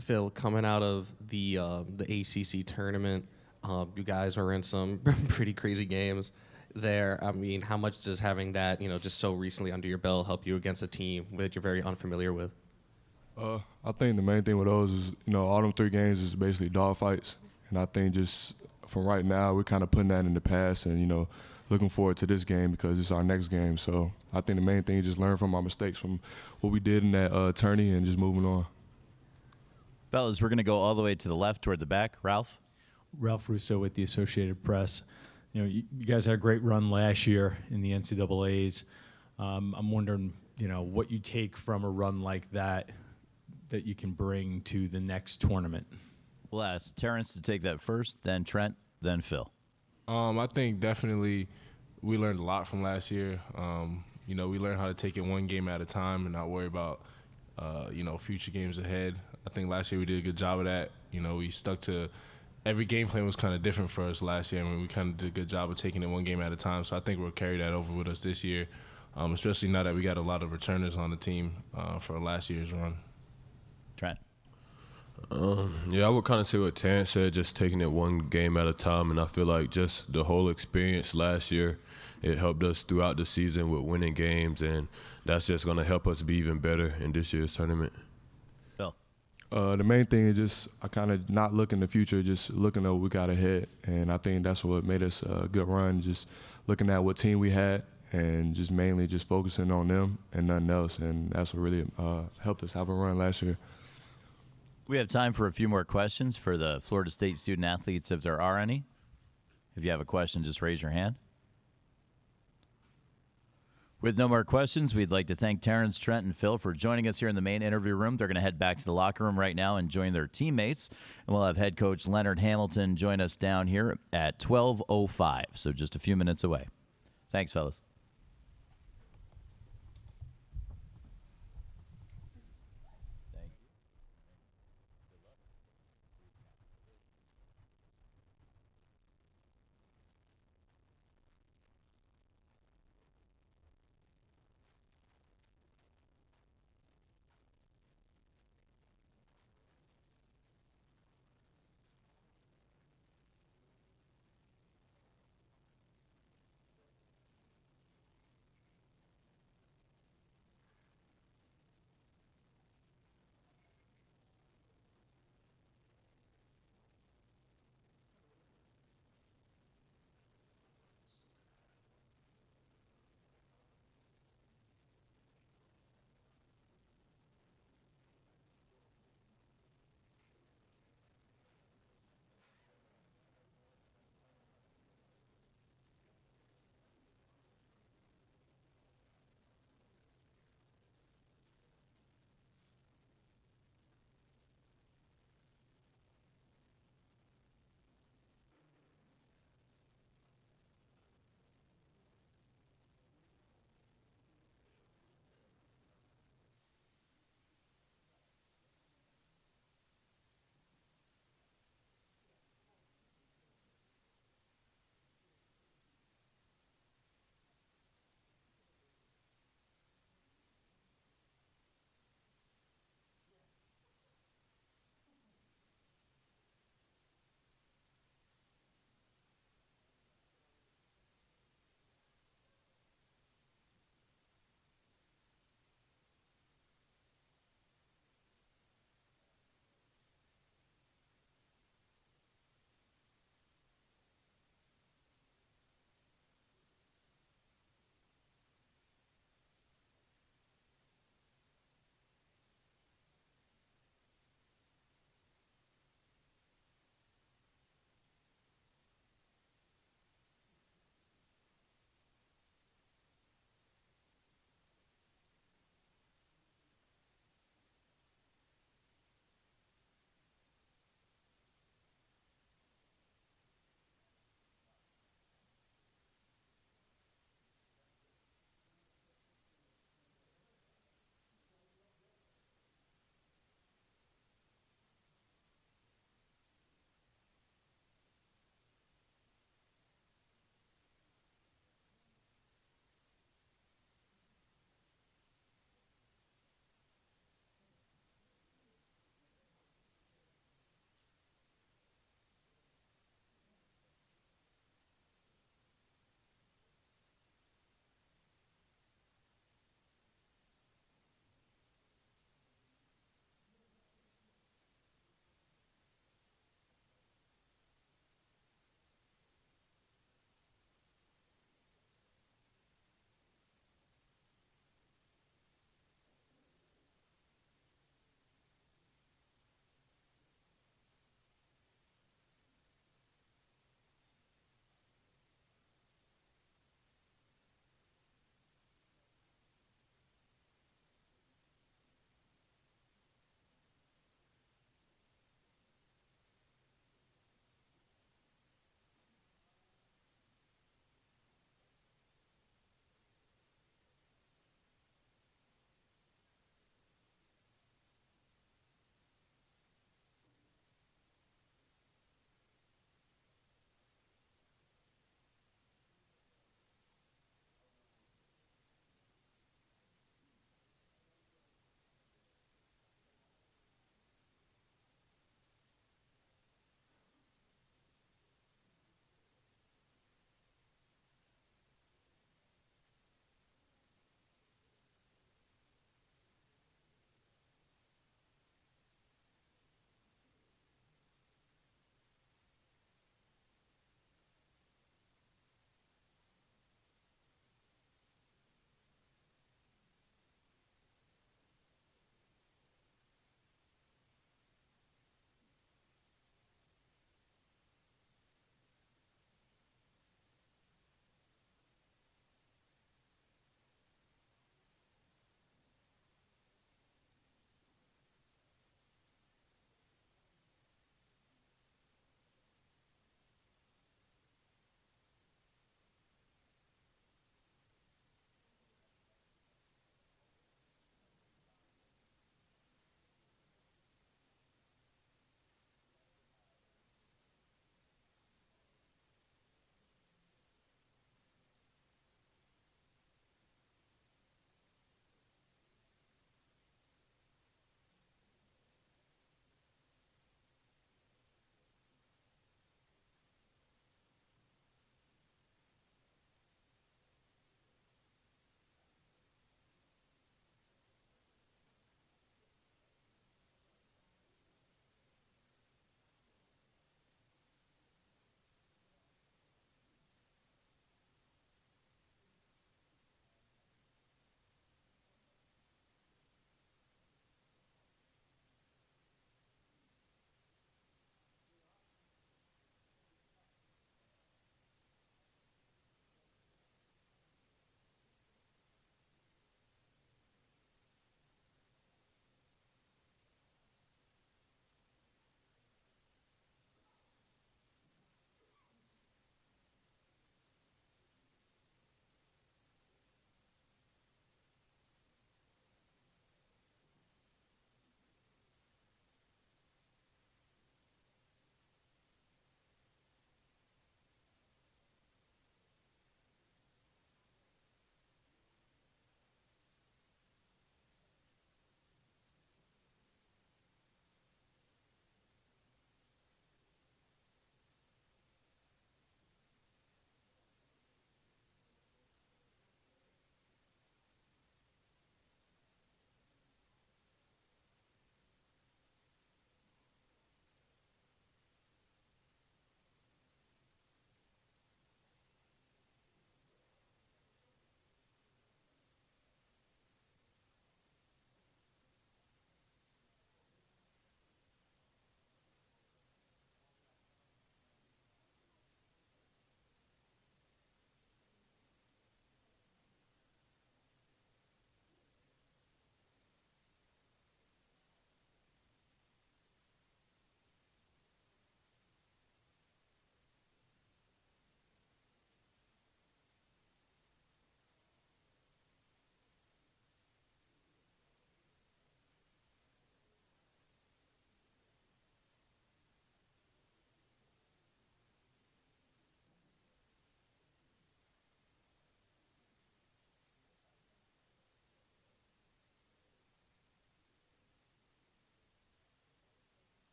Phil, coming out of the ACC tournament, you guys are in some pretty crazy games there. How much does having that, just so recently under your belt help you against a team that you're very unfamiliar with? I think the main thing with those is, all them 3 games is basically dogfights. And I think just from right now, we're kind of putting that in the past and, looking forward to this game because it's our next game. So I think the main thing is just learn from our mistakes from what we did in that tourney and just moving on. Fellas, we're going to go all the way to the left toward the back. Ralph? Ralph Russo with the Associated Press. You guys had a great run last year in the NCAAs. I'm wondering, what you take from a run like that you can bring to the next tournament. We'll ask Terrence to take that first, then Trent, then Phil. I think definitely we learned a lot from last year. We learned how to take it one game at a time and not worry about, future games ahead. I think last year we did a good job of that. We stuck to every game plan was kind of different for us last year. We kind of did a good job of taking it one game at a time. So I think we'll carry that over with us this year, especially now that we got a lot of returners on the team for last year's run. Trent? I would kind of say what Terrence said, just taking it one game at a time. And I feel like just the whole experience last year, it helped us throughout the season with winning games. And that's just going to help us be even better in this year's tournament. Phil? The main thing is just I kind of not looking in the future, just looking at what we got ahead. And I think that's what made us a good run, just looking at what team we had and just mainly just focusing on them and nothing else. And that's what really helped us have a run last year. We have time for a few more questions for the Florida State student athletes, if there are any. If you have a question, just raise your hand. With no more questions, we'd like to thank Terrence, Trent, and Phil for joining us here in the main interview room. They're going to head back to the locker room right now and join their teammates. And we'll have head coach Leonard Hamilton join us down here at 12:05, so just a few minutes away. Thanks, fellas.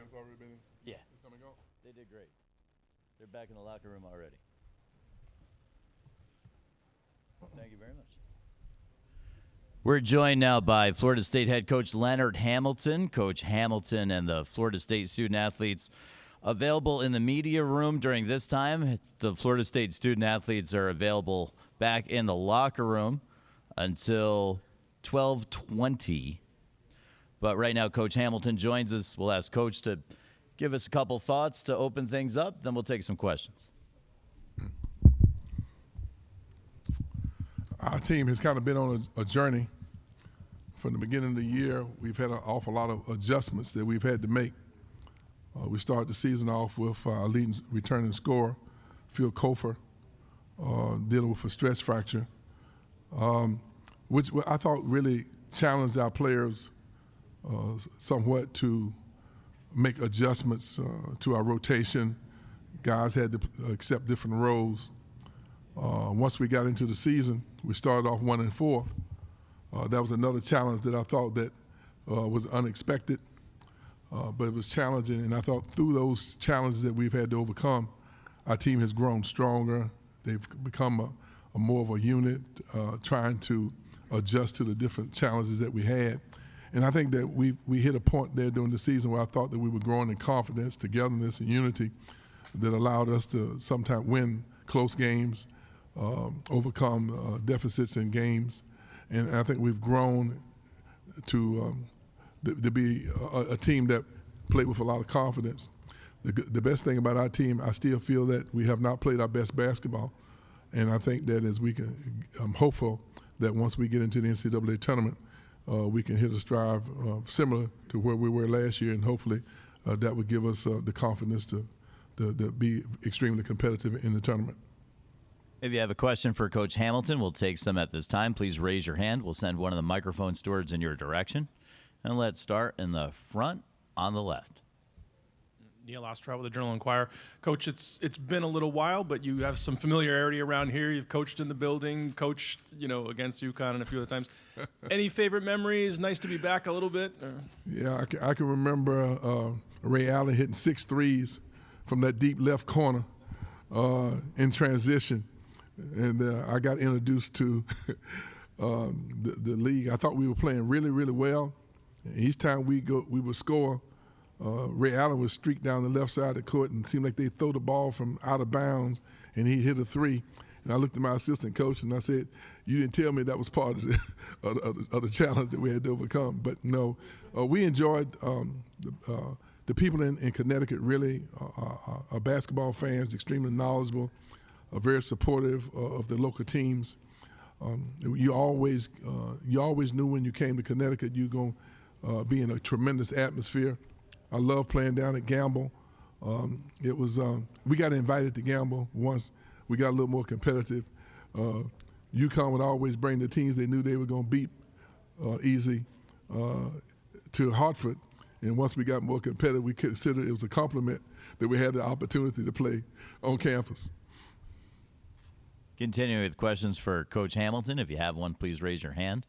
It's already been coming on? They did great. They're back in the locker room already. Thank you very much. We're joined now by Florida State head coach Leonard Hamilton. Coach Hamilton and the Florida State student athletes available in the media room during this time. The Florida State student athletes are available back in the locker room until 12:20. But right now, Coach Hamilton joins us. We'll ask Coach to give us a couple thoughts to open things up. Then we'll take some questions. Our team has kind of been on a journey from the beginning of the year. We've had an awful lot of adjustments that we've had to make. We started the season off with our leading returning scorer, Phil Kofer, dealing with a stress fracture, which I thought really challenged our players somewhat to make adjustments to our rotation. Guys had to accept different roles. Once we got into the season, we started off 1-4. That was another challenge that I thought that was unexpected, but it was challenging. And I thought through those challenges that we've had to overcome, our team has grown stronger. They've become a more of a unit, trying to adjust to the different challenges that we had. And I think that we hit a point there during the season where I thought that we were growing in confidence, togetherness, and unity that allowed us to sometimes win close games, overcome deficits in games. And I think we've grown to be a team that played with a lot of confidence. The best thing about our team, I still feel that we have not played our best basketball. And I think that as we can, I'm hopeful that once we get into the NCAA tournament, we can hit a stride similar to where we were last year, and hopefully that would give us the confidence to be extremely competitive in the tournament. If you have a question for Coach Hamilton, we'll take some at this time. Please raise your hand. We'll send one of the microphone stewards in your direction. And let's start in the front on the left. Neil Ostrow with the Journal-Enquirer. Coach, it's been a little while, but you have some familiarity around here. You've coached in the building, coached, against UConn and a few other times. Any favorite memories? Nice to be back a little bit? Yeah, I can remember Ray Allen hitting 6 threes from that deep left corner in transition. And I got introduced to the league. I thought we were playing really, really well. And each time we would score, Ray Allen would streak down the left side of the court and it seemed like they'd throw the ball from out of bounds, and he'd hit a 3. And I looked at my assistant coach and I said, "You didn't tell me that was part of the challenge that we had to overcome." But no, we enjoyed the people in Connecticut. Really are basketball fans, extremely knowledgeable, very supportive of the local teams. You always knew when you came to Connecticut you were going to be in a tremendous atmosphere. I love playing down at Gamble. We got invited to Gamble once. We got a little more competitive. UConn would always bring the teams they knew they were going to beat easy to Hartford. And once we got more competitive, we considered it was a compliment that we had the opportunity to play on campus. Continuing with questions for Coach Hamilton. If you have one, please raise your hand.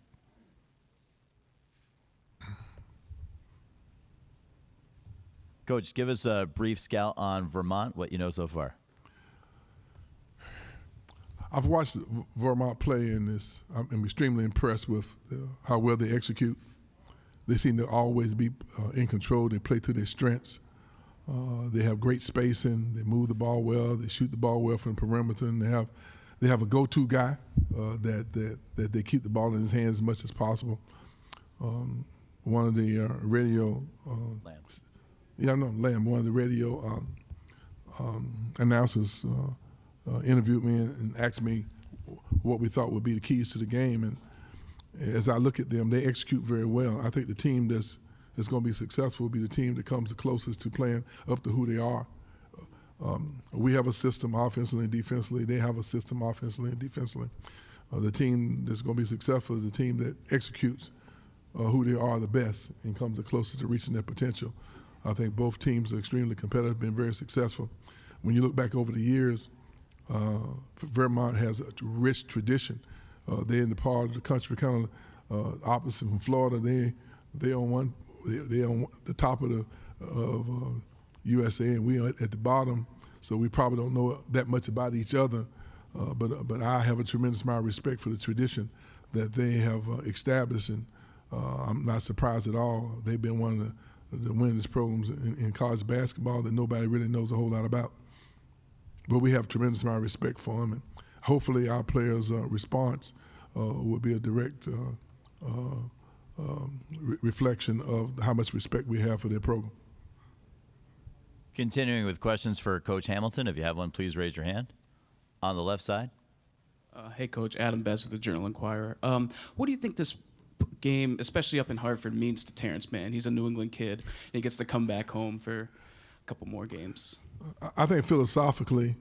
Coach, give us a brief scout on Vermont, what you know so far. I've watched Vermont play in this. I'm extremely impressed with how well they execute. They seem to always be in control. They play to their strengths. They have great spacing. They move the ball well. They shoot the ball well from the perimeter. And they have a go-to guy that they keep the ball in his hands as much as possible. One of the radio Lamb, one of the radio announcers interviewed me and asked me what we thought would be the keys to the game. And as I look at them, they execute very well. I think the team that's going to be successful will be the team that comes the closest to playing up to who they are. We have a system offensively and defensively. They have a system offensively and defensively. The team that's going to be successful is the team that executes who they are the best and comes the closest to reaching their potential. I think both teams are extremely competitive, been very successful. When you look back over the years, Vermont has a rich tradition. They're in the part of the country kind of opposite from Florida. They're on the top of of USA, and we are at the bottom, so we probably don't know that much about each other. But I have a tremendous amount of respect for the tradition that they have established, and I'm not surprised at all. They've been one of the winningest programs in college basketball that nobody really knows a whole lot about. But we have a tremendous amount of respect for them, and hopefully our players' response will be a direct reflection of how much respect we have for their program. Continuing with questions for Coach Hamilton. If you have one, please raise your hand. On the left side. Hey, Coach. Adam Best with the Journal-Inquirer. What do you think this game, especially up in Hartford, means to Terrence Mann? He's a New England kid, and he gets to come back home for a couple more games. I think philosophically,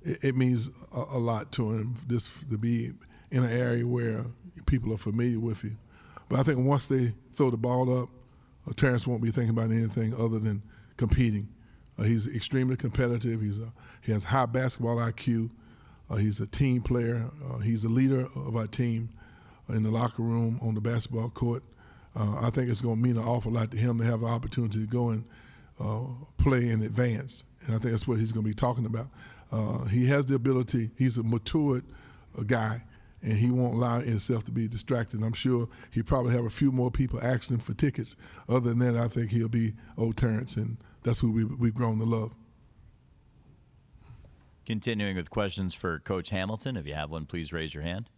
it means a lot to him just to be in an area where people are familiar with you. But I think once they throw the ball up, Terrence won't be thinking about anything other than competing. He's extremely competitive. He has high basketball IQ. He's a team player. He's a leader of our team in the locker room, on the basketball court. I think it's going to mean an awful lot to him to have the opportunity to go and play in advance. And I think that's what he's going to be talking about. He has the ability. He's a matured guy, and he won't allow himself to be distracted. I'm sure he'll probably have a few more people asking for tickets. Other than that, I think he'll be old Terrence, and that's who we've grown to love. Continuing with questions for Coach Hamilton. If you have one, please raise your hand.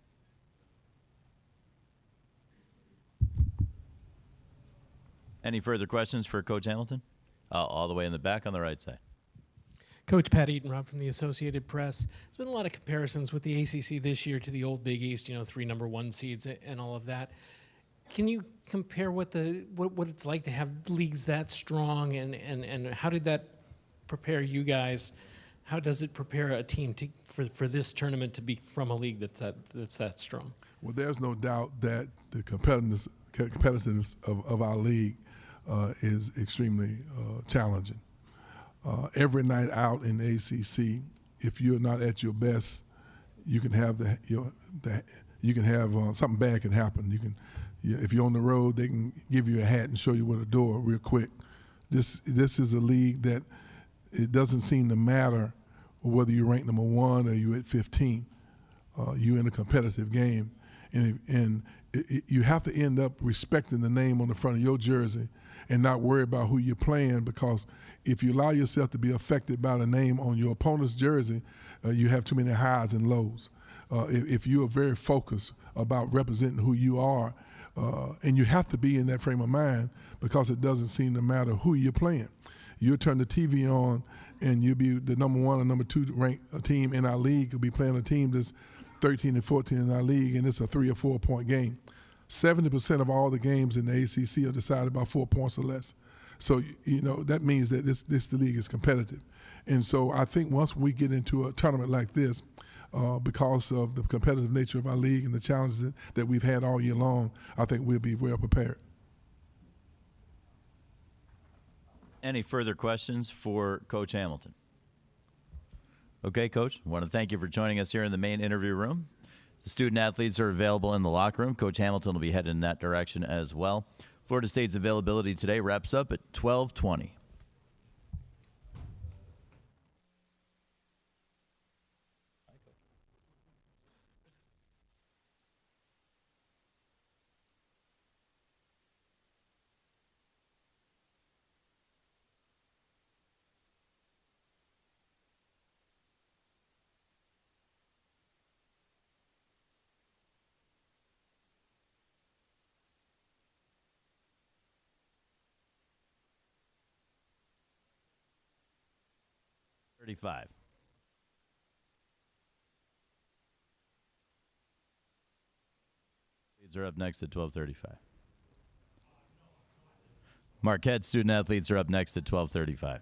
Any further questions for Coach Hamilton? All the way in the back on the right side. Coach Pat Eatonrod from the Associated Press. There's been a lot of comparisons with the ACC this year to the old Big East, 3 number 1 seeds and all of that. Can you compare what it's like to have leagues that strong, and how did that prepare you guys? How does it prepare a team for this tournament to be from a league that's that strong? Well, there's no doubt that the competitiveness of our league is extremely challenging. Every night out in the ACC, if you're not at your best, you can have something bad can happen. If you're on the road, they can give you a hat and show you where the door real quick. This is a league that it doesn't seem to matter whether you rank number 1 or you're at 15. You're in a competitive game, and you have to end up respecting the name on the front of your jersey and not worry about who you're playing, because if you allow yourself to be affected by the name on your opponent's jersey, you have too many highs and lows. If you are very focused about representing who you are, and you have to be in that frame of mind, because it doesn't seem to matter who you're playing. You'll turn the TV on, and you'll be the number 1 or number 2 ranked team in our league. You'll be playing a team that's 13 and 14 in our league, and it's a 3 or 4 point game. 70% of all the games in the ACC are decided by 4 points or less. So, that means that the league is competitive. And so I think once we get into a tournament like this, because of the competitive nature of our league and the challenges that we've had all year long, I think we'll be well prepared. Any further questions for Coach Hamilton? Okay, Coach, I want to thank you for joining us here in the main interview room. The student athletes are available in the locker room. Coach Hamilton will be headed in that direction as well. Florida State's availability today wraps up at 12:20. Leads are up next at 12:35. Marquette student athletes are up next at 12:35.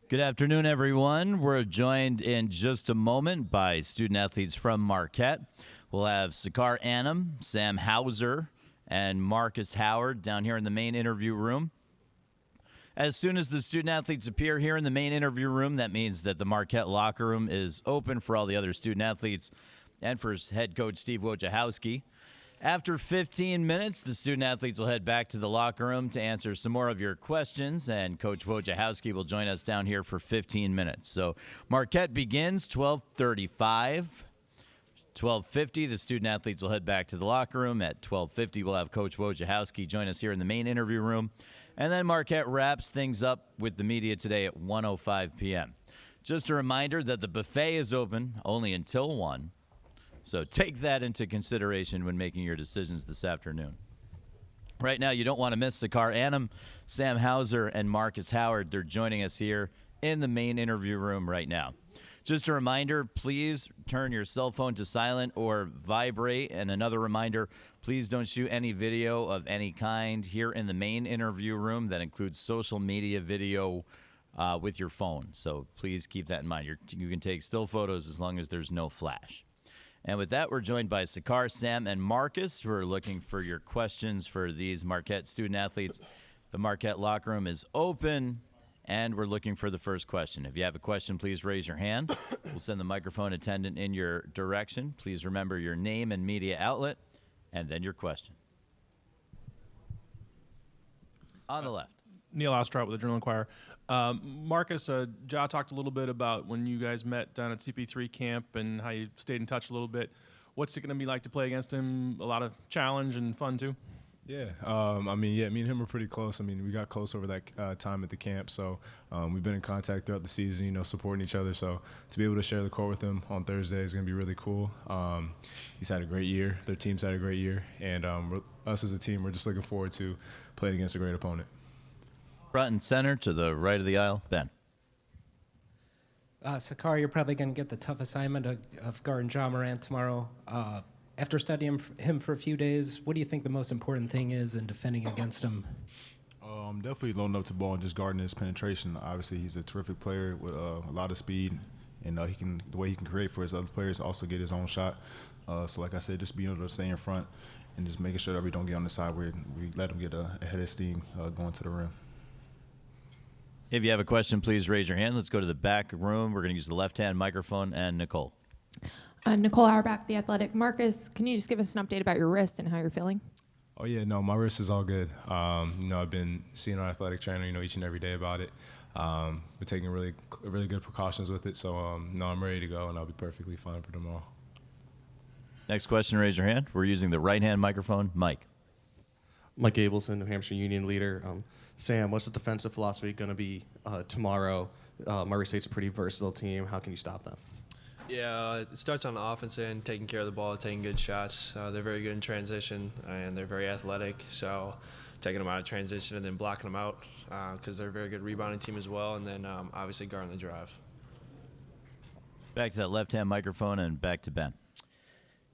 Good afternoon, everyone. We're joined in just a moment by student athletes from Marquette. We'll have Sakar Annam, Sam Hauser, and Marcus Howard down here in the main interview room. As soon as the student athletes appear here in the main interview room, that means that the Marquette locker room is open for all the other student athletes and for head coach Steve Wojciechowski. After 15 minutes, the student athletes will head back to the locker room to answer some more of your questions, and Coach Wojciechowski will join us down here for 15 minutes. So Marquette begins 12:35. 12:50, the student athletes will head back to the locker room. At 12:50, we'll have Coach Wojciechowski join us here in the main interview room. And then Marquette wraps things up with the media today at 1:05 p.m. Just a reminder that the buffet is open only until 1. So take that into consideration when making your decisions this afternoon. Right now, you don't want to miss Sakar Annam, Sam Hauser, and Marcus Howard. They're joining us here in the main interview room right now. Just a reminder, please turn your cell phone to silent or vibrate. And another reminder, please don't shoot any video of any kind here in the main interview room. That includes social media video with your phone. So please keep that in mind. You can take still photos as long as there's no flash. And with that, we're joined by Sakar, Sam, and Marcus, who are looking for your questions for these Marquette student athletes. The Marquette locker room is open, and we're looking for the first question. If you have a question, please raise your hand. We'll send the microphone attendant in your direction. Please remember your name and media outlet, and then your question. On the left. Neil Ostrout with the Journal-Enquirer. Marcus, Ja talked a little bit about when you guys met down at CP3 camp and how you stayed in touch a little bit. What's it going to be like to play against him? A lot of challenge and fun, too? Yeah, me and him are pretty close. We got close over that time at the camp, so we've been in contact throughout the season, supporting each other. So to be able to share the court with him on Thursday is going to be really cool. He's had a great year. Their team's had a great year. And us as a team, we're just looking forward to playing against a great opponent. Front and center to the right of the aisle, Ben. Sakar, you're probably going to get the tough assignment of guarding Ja Morant tomorrow. After studying him for a few days, what do you think the most important thing is in defending against him? Definitely loading up to the ball and just guarding his penetration. Obviously, he's a terrific player with a lot of speed, and the way he can create for his other players, also get his own shot. So like I said, just being able to stay in front and just making sure that we don't get on the side where we let him get ahead of steam going to the rim. If you have a question, please raise your hand. Let's go to the back room. We're going to use the left-hand microphone, and Nicole. Nicole Auerbach, The Athletic. Marcus, can you just give us an update about your wrist and how you're feeling? Oh, yeah, no, my wrist is all good. I've been seeing our athletic trainer, each and every day about it. We're taking really good precautions with it. So, I'm ready to go, and I'll be perfectly fine for tomorrow. Next question, raise your hand. We're using the right-hand microphone. Mike. Mike Abelson, New Hampshire Union leader. Sam, what's the defensive philosophy going to be tomorrow? Murray State's a pretty versatile team. How can you stop them? Yeah, it starts on the offense end, taking care of the ball, taking good shots. They're very good in transition, and they're very athletic. So taking them out of transition and then blocking them out because they're a very good rebounding team as well, and then obviously guarding the drive. Back to that left-hand microphone and back to Ben.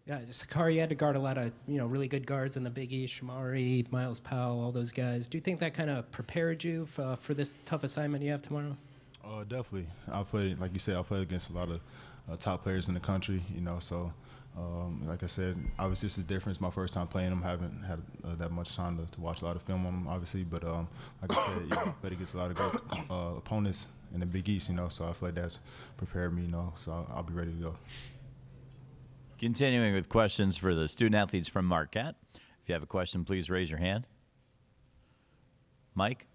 Yeah, Sakar, you had to guard a lot of really good guards in the Big East, Shamari, Miles Powell, all those guys. Do you think that kind of prepared you for this tough assignment you have tomorrow? Definitely. I played, like you said, I played against a lot of top players in the country. So like I said, obviously this is different. It's my first time playing them. Haven't had that much time to watch a lot of film on them, obviously. But like I said, I played against a lot of great opponents in the Big East. So I feel like that's prepared me. So I'll be ready to go. Continuing with questions for the student athletes from Marquette. If you have a question, please raise your hand. Mike?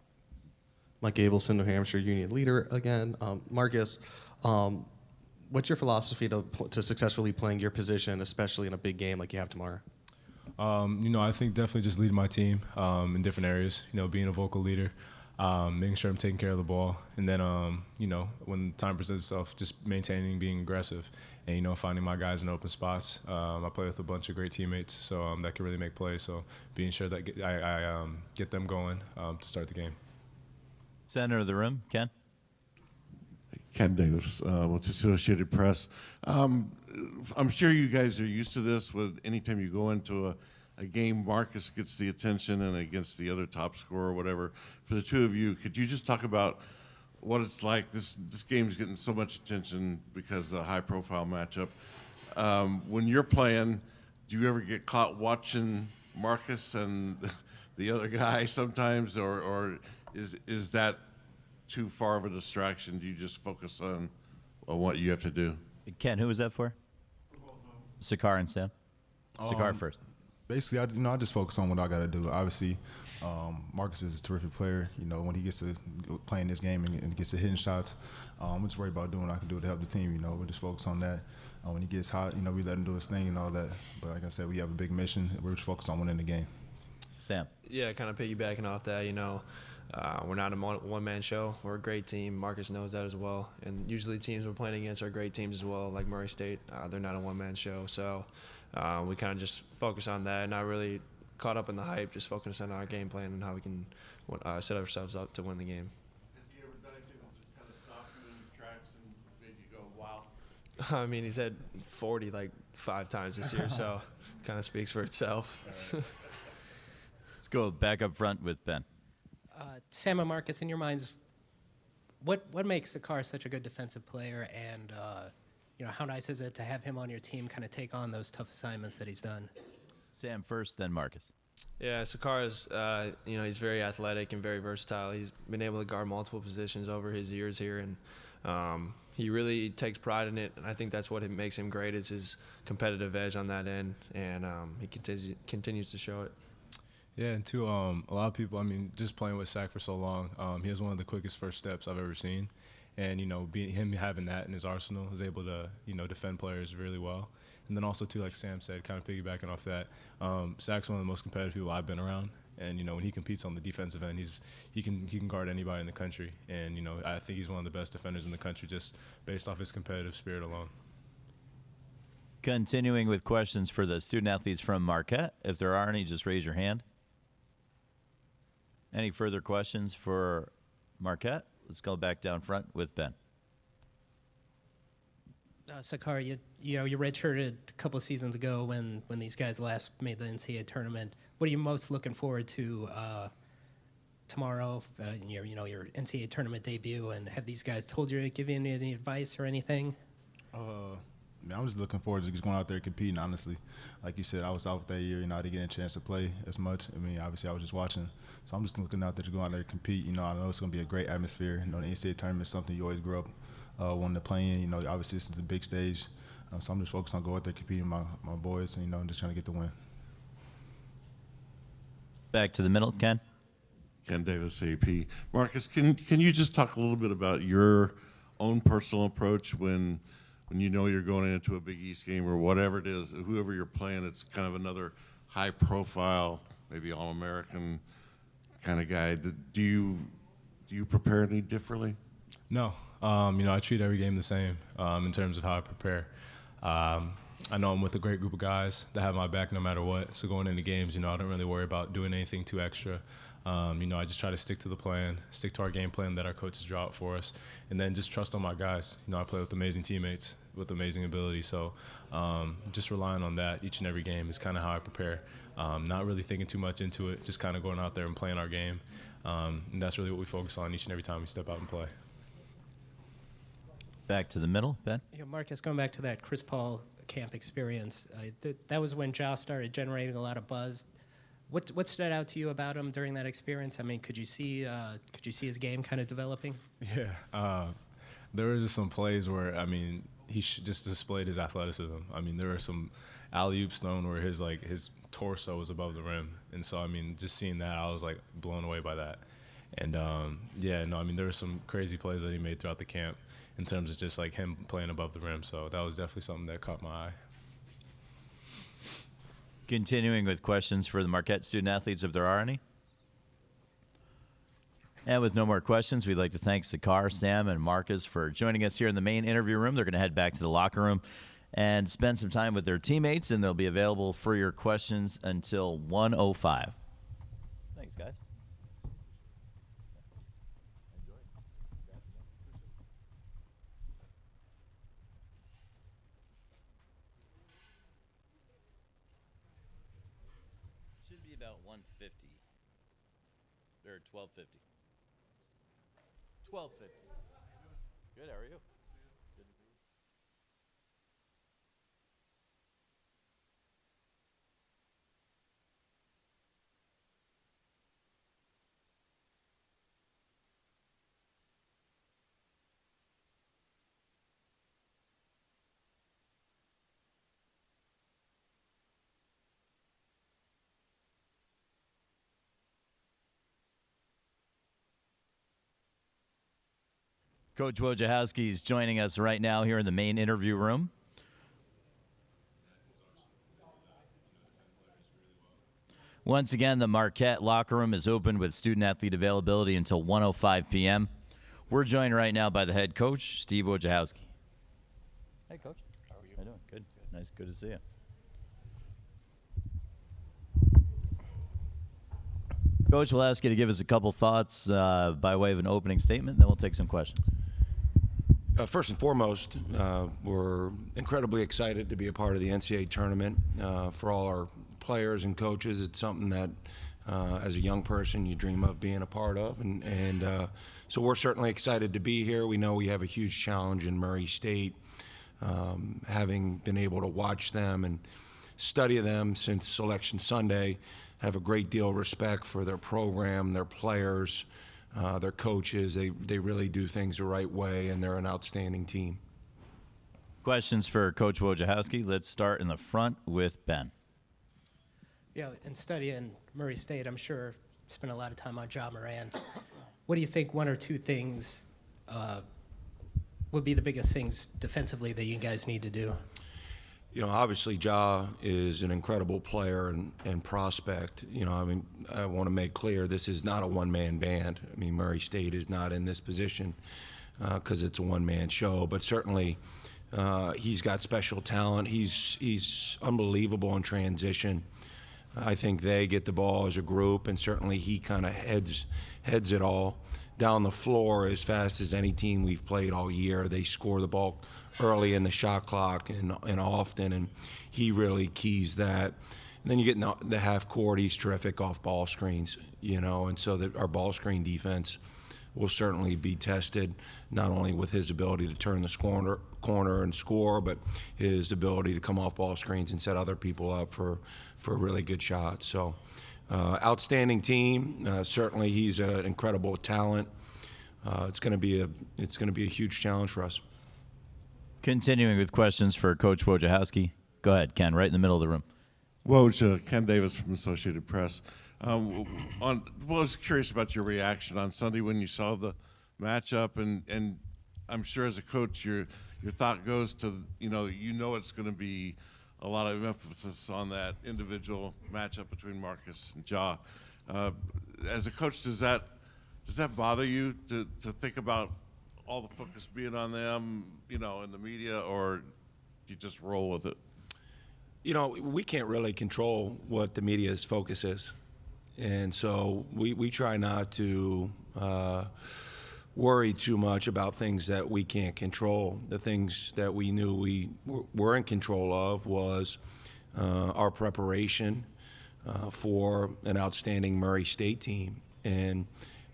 Mike Abelson, New Hampshire Union leader again. Marcus, what's your philosophy to successfully playing your position, especially in a big game like you have tomorrow? I think definitely just leading my team in different areas, being a vocal leader, making sure I'm taking care of the ball. And then, when time presents itself, just maintaining, being aggressive. And, finding my guys in open spots. I play with a bunch of great teammates, so that can really make plays. So being sure that I get them going to start the game. Center of the room, Ken. Ken Davis with the Associated Press. I'm sure you guys are used to this. Anytime you go into a game, Marcus gets the attention and against the other top scorer or whatever. For the two of you, could you just talk about what it's like. This game's getting so much attention because of the high-profile matchup. When you're playing, do you ever get caught watching Marcus and the other guy sometimes, or is that too far of a distraction? Do you just focus on what you have to do? Ken, who was that for? Sakar and Sam. Sakar first. Basically, I just focus on what I got to do. Obviously, Marcus is a terrific player. You know, when he gets to playing this game and gets to hitting shots, I'm just worried about doing what I can do to help the team. You know, we just focus on that. When he gets hot, you know, we let him do his thing and all that. But like I said, we have a big mission. We're just focused on winning the game. Sam. Yeah, kind of piggybacking off that, you know, we're not a one-man show. We're a great team. Marcus knows that as well. And usually teams we're playing against are great teams as well, like Murray State. They're not a one-man show. So we kind of just focus on that, not really caught up in the hype, just focus on our game plan and how we can set ourselves up to win the game. Has he ever done anything that just kind of stopped you in your tracks and made you go, wow? I mean, he's had 40 like 5 times this year, so kind of speaks for itself. Let's go back up front with Ben. Sam and Marcus, in your minds, what makes Sakar such a good defensive player, and you know, how nice is it to have him on your team, kind of take on those tough assignments that he's done? Sam first, then Marcus. Yeah, Sakar is, you know, he's very athletic and very versatile. He's been able to guard multiple positions over his years here, and he really takes pride in it. And I think that's what makes him great, is his competitive edge on that end, and he continues to show it. Yeah, and too, a lot of people, I mean, just playing with Sack for so long, he has one of the quickest first steps I've ever seen. And, you know, him having that in his arsenal is able to, you know, defend players really well. And then also, too, like Sam said, kind of piggybacking off that, Sack's one of the most competitive people I've been around. And, you know, when he competes on the defensive end, he can guard anybody in the country. And, you know, I think he's one of the best defenders in the country just based off his competitive spirit alone. Continuing with questions for the student athletes from Marquette. If there are any, just raise your hand. Any further questions for Marquette? Let's go back down front with Ben. Sakar, you redshirted a couple of seasons ago when these guys last made the NCAA tournament. What are you most looking forward to tomorrow? Your NCAA tournament debut, and have these guys told you, give you any advice or anything? I'm just looking forward to just going out there and competing, honestly. Like you said, I was out that year, you know, I didn't get a chance to play as much. I mean, obviously I was just watching. So I'm just looking out there to go out there and compete. You know, I know it's going to be a great atmosphere. You know, the NCAA tournament is something you always grew up wanting to play in. You know, obviously this is a big stage. So I'm just focused on going out there competing with my boys and, you know, just trying to get the win. Back to the middle, Ken. Ken Davis, AP. Marcus, can you just talk a little bit about your own personal approach when you know you're going into a Big East game or whatever it is, whoever you're playing, it's kind of another high-profile, maybe All-American kind of guy. Do you prepare any differently? No. You know, I treat every game the same in terms of how I prepare. I know I'm with a great group of guys that have my back no matter what. So going into games, you know, I don't really worry about doing anything too extra. You know, I just try to stick to the plan, stick to our game plan that our coaches draw out for us, and then just trust on my guys. You know, I play with amazing teammates with amazing ability, so just relying on that each and every game is kind of how I prepare. Not really thinking too much into it, just kind of going out there and playing our game, and that's really what we focus on each and every time we step out and play. Back to the middle, Ben. Yeah, Marcus, going back to that Chris Paul camp experience, that was when Ja started generating a lot of buzz. What stood out to you about him during that experience? I mean, could you see his game kind of developing? Yeah, there were just some plays where, I mean, he just displayed his athleticism. I mean, there were some alley-oops thrown where his torso was above the rim, and so I mean, just seeing that, I was like blown away by that. And yeah, no, I mean, there were some crazy plays that he made throughout the camp in terms of just like him playing above the rim. So that was definitely something that caught my eye. Continuing with questions for the Marquette student athletes, if there are any. And with no more questions, we'd like to thank Sakar, Sam, and Marcus for joining us here in the main interview room. They're going to head back to the locker room and spend some time with their teammates, and they'll be available for your questions until 1:05. Thanks, guys. Should be about 150 or 1250. 1250. Good, how are you? Good to see you. Coach Wojciechowski is joining us right now here in the main interview room. Once again, the Marquette locker room is open with student-athlete availability until 1:05 p.m. We're joined right now by the head coach, Steve Wojciechowski. Hey, Coach. How are you? How you doing? Good. Nice. Good to see you. Coach, we'll ask you to give us a couple thoughts by way of an opening statement, then we'll take some questions. First and foremost, we're incredibly excited to be a part of the NCAA tournament. For all our players and coaches, it's something that, as a young person, you dream of being a part of. And so we're certainly excited to be here. We know we have a huge challenge in Murray State. Having been able to watch them and study them since Selection Sunday, have a great deal of respect for their program, their players, their coaches. They really do things the right way, and they're an outstanding team. Questions for Coach Wojciechowski. Let's start in the front with Ben. Yeah, and studying Murray State, I'm sure spent a lot of time on Ja Morant. What do you think one or two things would be the biggest things defensively that you guys need to do? You know, obviously Ja is an incredible player and prospect. You know, I mean, I want to make clear this is not a one-man band. I mean, Murray State is not in this position because it's a one-man show, but certainly he's got special talent. He's unbelievable in transition. I think they get the ball as a group, and certainly he kind of heads it all down the floor as fast as any team we've played all year. They score the ball early in the shot clock and often, and he really keys that. And then you get in the half court, he's terrific off ball screens, you know, and so that our ball screen defense will certainly be tested, not only with his ability to turn the corner and score, but his ability to come off ball screens and set other people up for really good shots. So outstanding team. Certainly he's an incredible talent. It's going to be a huge challenge for us. Continuing with questions for Coach Wojciechowski. Go ahead, Ken, right in the middle of the room. Woj, Ken Davis from Associated Press. I was curious about your reaction on Sunday when you saw the matchup, and I'm sure as a coach your thought goes to, you know it's going to be a lot of emphasis on that individual matchup between Marcus and Ja. As a coach, does that bother you to think about all the focus being on them, you know, in the media, or you just roll with it? You know, we can't really control what the media's focus is. And so we try not to worry too much about things that we can't control. The things that we knew we were in control of was our preparation for an outstanding Murray State team. And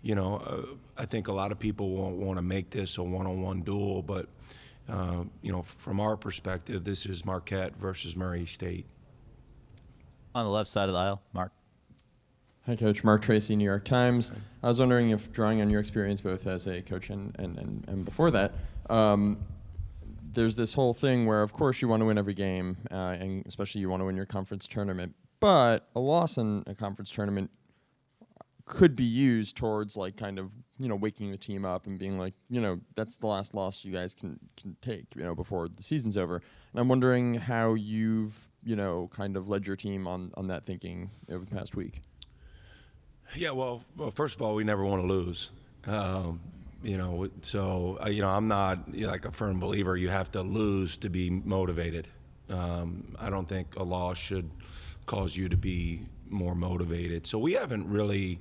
you know, I think a lot of people won't want to make this a one-on-one duel, but, you know, from our perspective, this is Marquette versus Murray State. On the left side of the aisle, Mark. Hi, Coach. Mark Tracy, New York Times. I was wondering if, drawing on your experience both as a coach and before that, there's this whole thing where, of course, you want to win every game, and especially you want to win your conference tournament, but a loss in a conference tournament could be used towards, like, kind of, you know, waking the team up and being like, you know, that's the last loss you guys can take, you know, before the season's over. And I'm wondering how you've, you know, kind of led your team on that thinking over the past week. Yeah, well, first of all, we never want to lose. You know, so, you know, I'm not like a firm believer you have to lose to be motivated. I don't think a loss should cause you to be more motivated. So we haven't really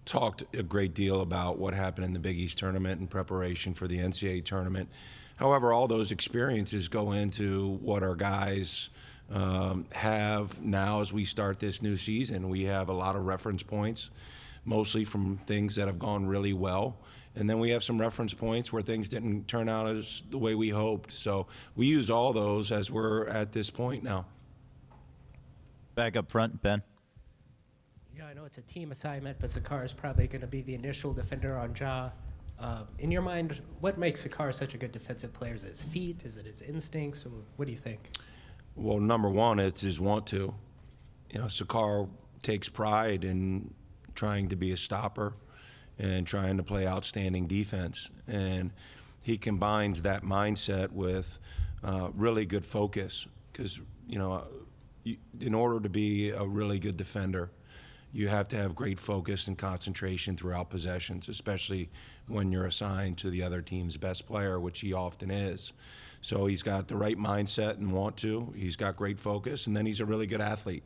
talked a great deal about what happened in the Big East tournament in preparation for the NCAA tournament. However, all those experiences go into what our guys have now as we start this new season. We have a lot of reference points, mostly from things that have gone really well, And then we have some reference points where things didn't turn out as the way we hoped. So we use all those as we're at this point now. Back up front, Ben. Yeah, I know it's a team assignment, but Sakar is probably going to be the initial defender on Ja. In your mind, what makes Sakar such a good defensive player? Is it his feet? Is it his instincts? Or what do you think? Well, number one, it's his want to. Sakar takes pride in trying to be a stopper and trying to play outstanding defense. And he combines that mindset with really good focus because, in order to be a really good defender, you have to have great focus and concentration throughout possessions, especially when you're assigned to the other team's best player, which he often is. So he's got the right mindset and want to. He's got great focus, and then he's a really good athlete.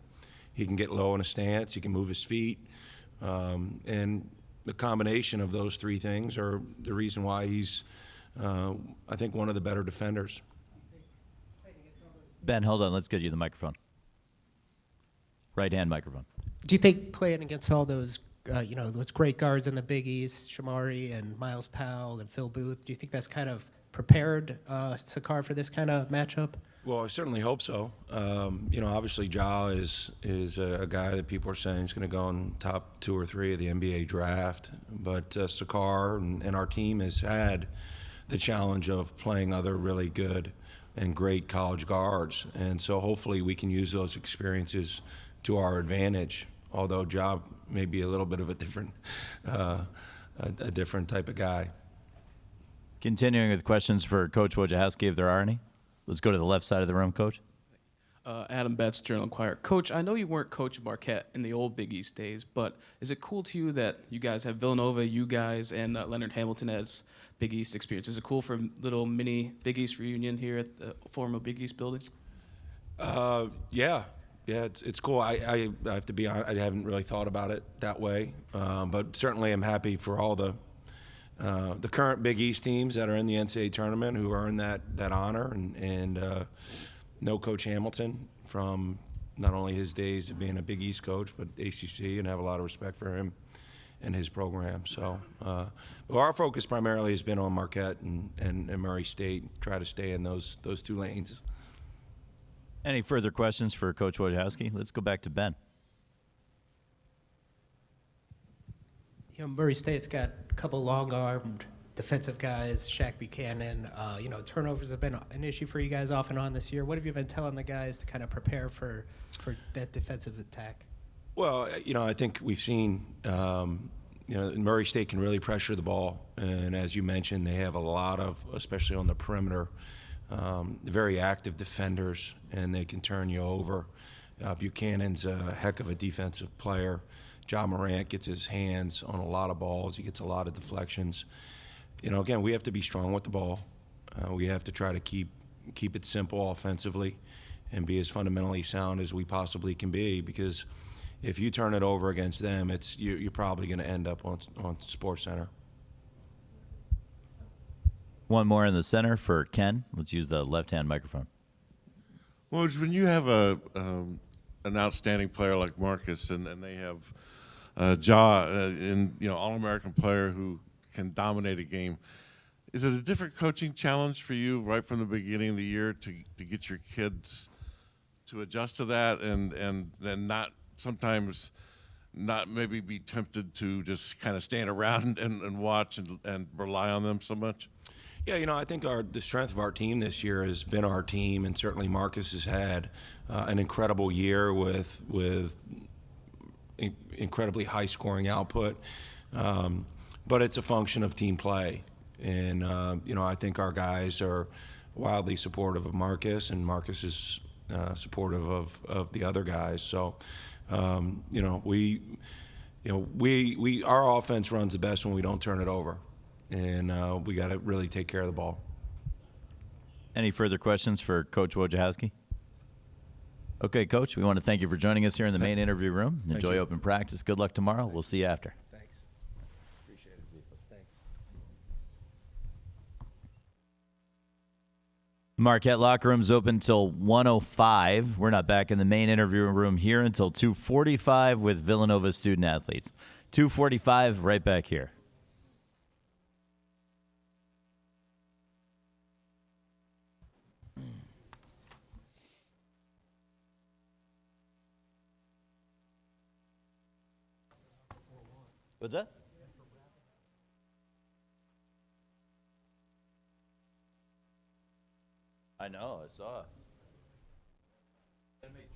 He can get low in a stance. He can move his feet. And the combination of those three things are the reason why he's, I think, one of the better defenders. Ben, hold on. Let's get you the microphone. Right-hand microphone. Do you think playing against all those, those great guards in the Big East, Shamari and Miles Powell and Phil Booth, do you think that's kind of prepared Sakar for this kind of matchup? Well, I certainly hope so. Obviously, Ja is a guy that people are saying is going to go in top 2 or 3 of the NBA draft. But Sakar and our team has had the challenge of playing other really good and great college guards. And so hopefully we can use those experiences to our advantage, although Ja may be a little bit of a different type of guy. Continuing with questions for Coach Wojciechowski, if there are any. Let's go to the left side of the room, Coach. Adam Betts, Journal-Inquirer. Coach, I know you weren't Coach Marquette in the old Big East days, but is it cool to you that you guys have Villanova, you guys, and Leonard Hamilton as Big East experience? Is it cool for a little mini Big East reunion here at the former Big East building? Yeah, it's cool. I have to be honest, I haven't really thought about it that way, but certainly I'm happy for all the current Big East teams that are in the NCAA tournament who earned that honor, and know Coach Hamilton from not only his days of being a Big East coach, but ACC, and have a lot of respect for him and his program. So our focus primarily has been on Marquette and Murray State, try to stay in those 2 lanes. Any further questions for Coach Wojciechowski? Let's go back to Ben. Murray State's got a couple long-armed defensive guys, Shaq Buchanan. Turnovers have been an issue for you guys off and on this year. What have you been telling the guys to kind of prepare for that defensive attack? Well, I think we've seen, Murray State can really pressure the ball. And as you mentioned, they have a lot of, especially on the perimeter, very active defenders, and they can turn you over. Buchanan's a heck of a defensive player. Ja Morant gets his hands on a lot of balls. He gets a lot of deflections. Again, we have to be strong with the ball. We have to try to keep it simple offensively and be as fundamentally sound as we possibly can be, because if you turn it over against them, you're probably going to end up on SportsCenter. One more in the center for Ken. Let's use the left-hand microphone. Well, when you have an outstanding player like Marcus, and they have Ja, All-American player who can dominate a game, is it a different coaching challenge for you right from the beginning of the year to get your kids to adjust to that and then not sometimes not maybe be tempted to just kind of stand around and watch and rely on them so much? Yeah, I think the strength of our team this year has been our team, and certainly Marcus has had an incredible year with incredibly high scoring output. But it's a function of team play. And, I think our guys are wildly supportive of Marcus, and Marcus is supportive of the other guys. So, our offense runs the best when we don't turn it over. And we got to really take care of the ball. Any further questions for Coach Wojciechowski? Okay, Coach, we want to thank you for joining us here in the main interview room. Enjoy open practice. Good luck tomorrow. We'll see you after. Thanks. Appreciate it, people. Thanks. Marquette locker room's open till 1:05. We're not back in the main interview room here until 2:45 with Villanova student athletes. 2:45, right back here. What's that? I know, I saw it. Gotta make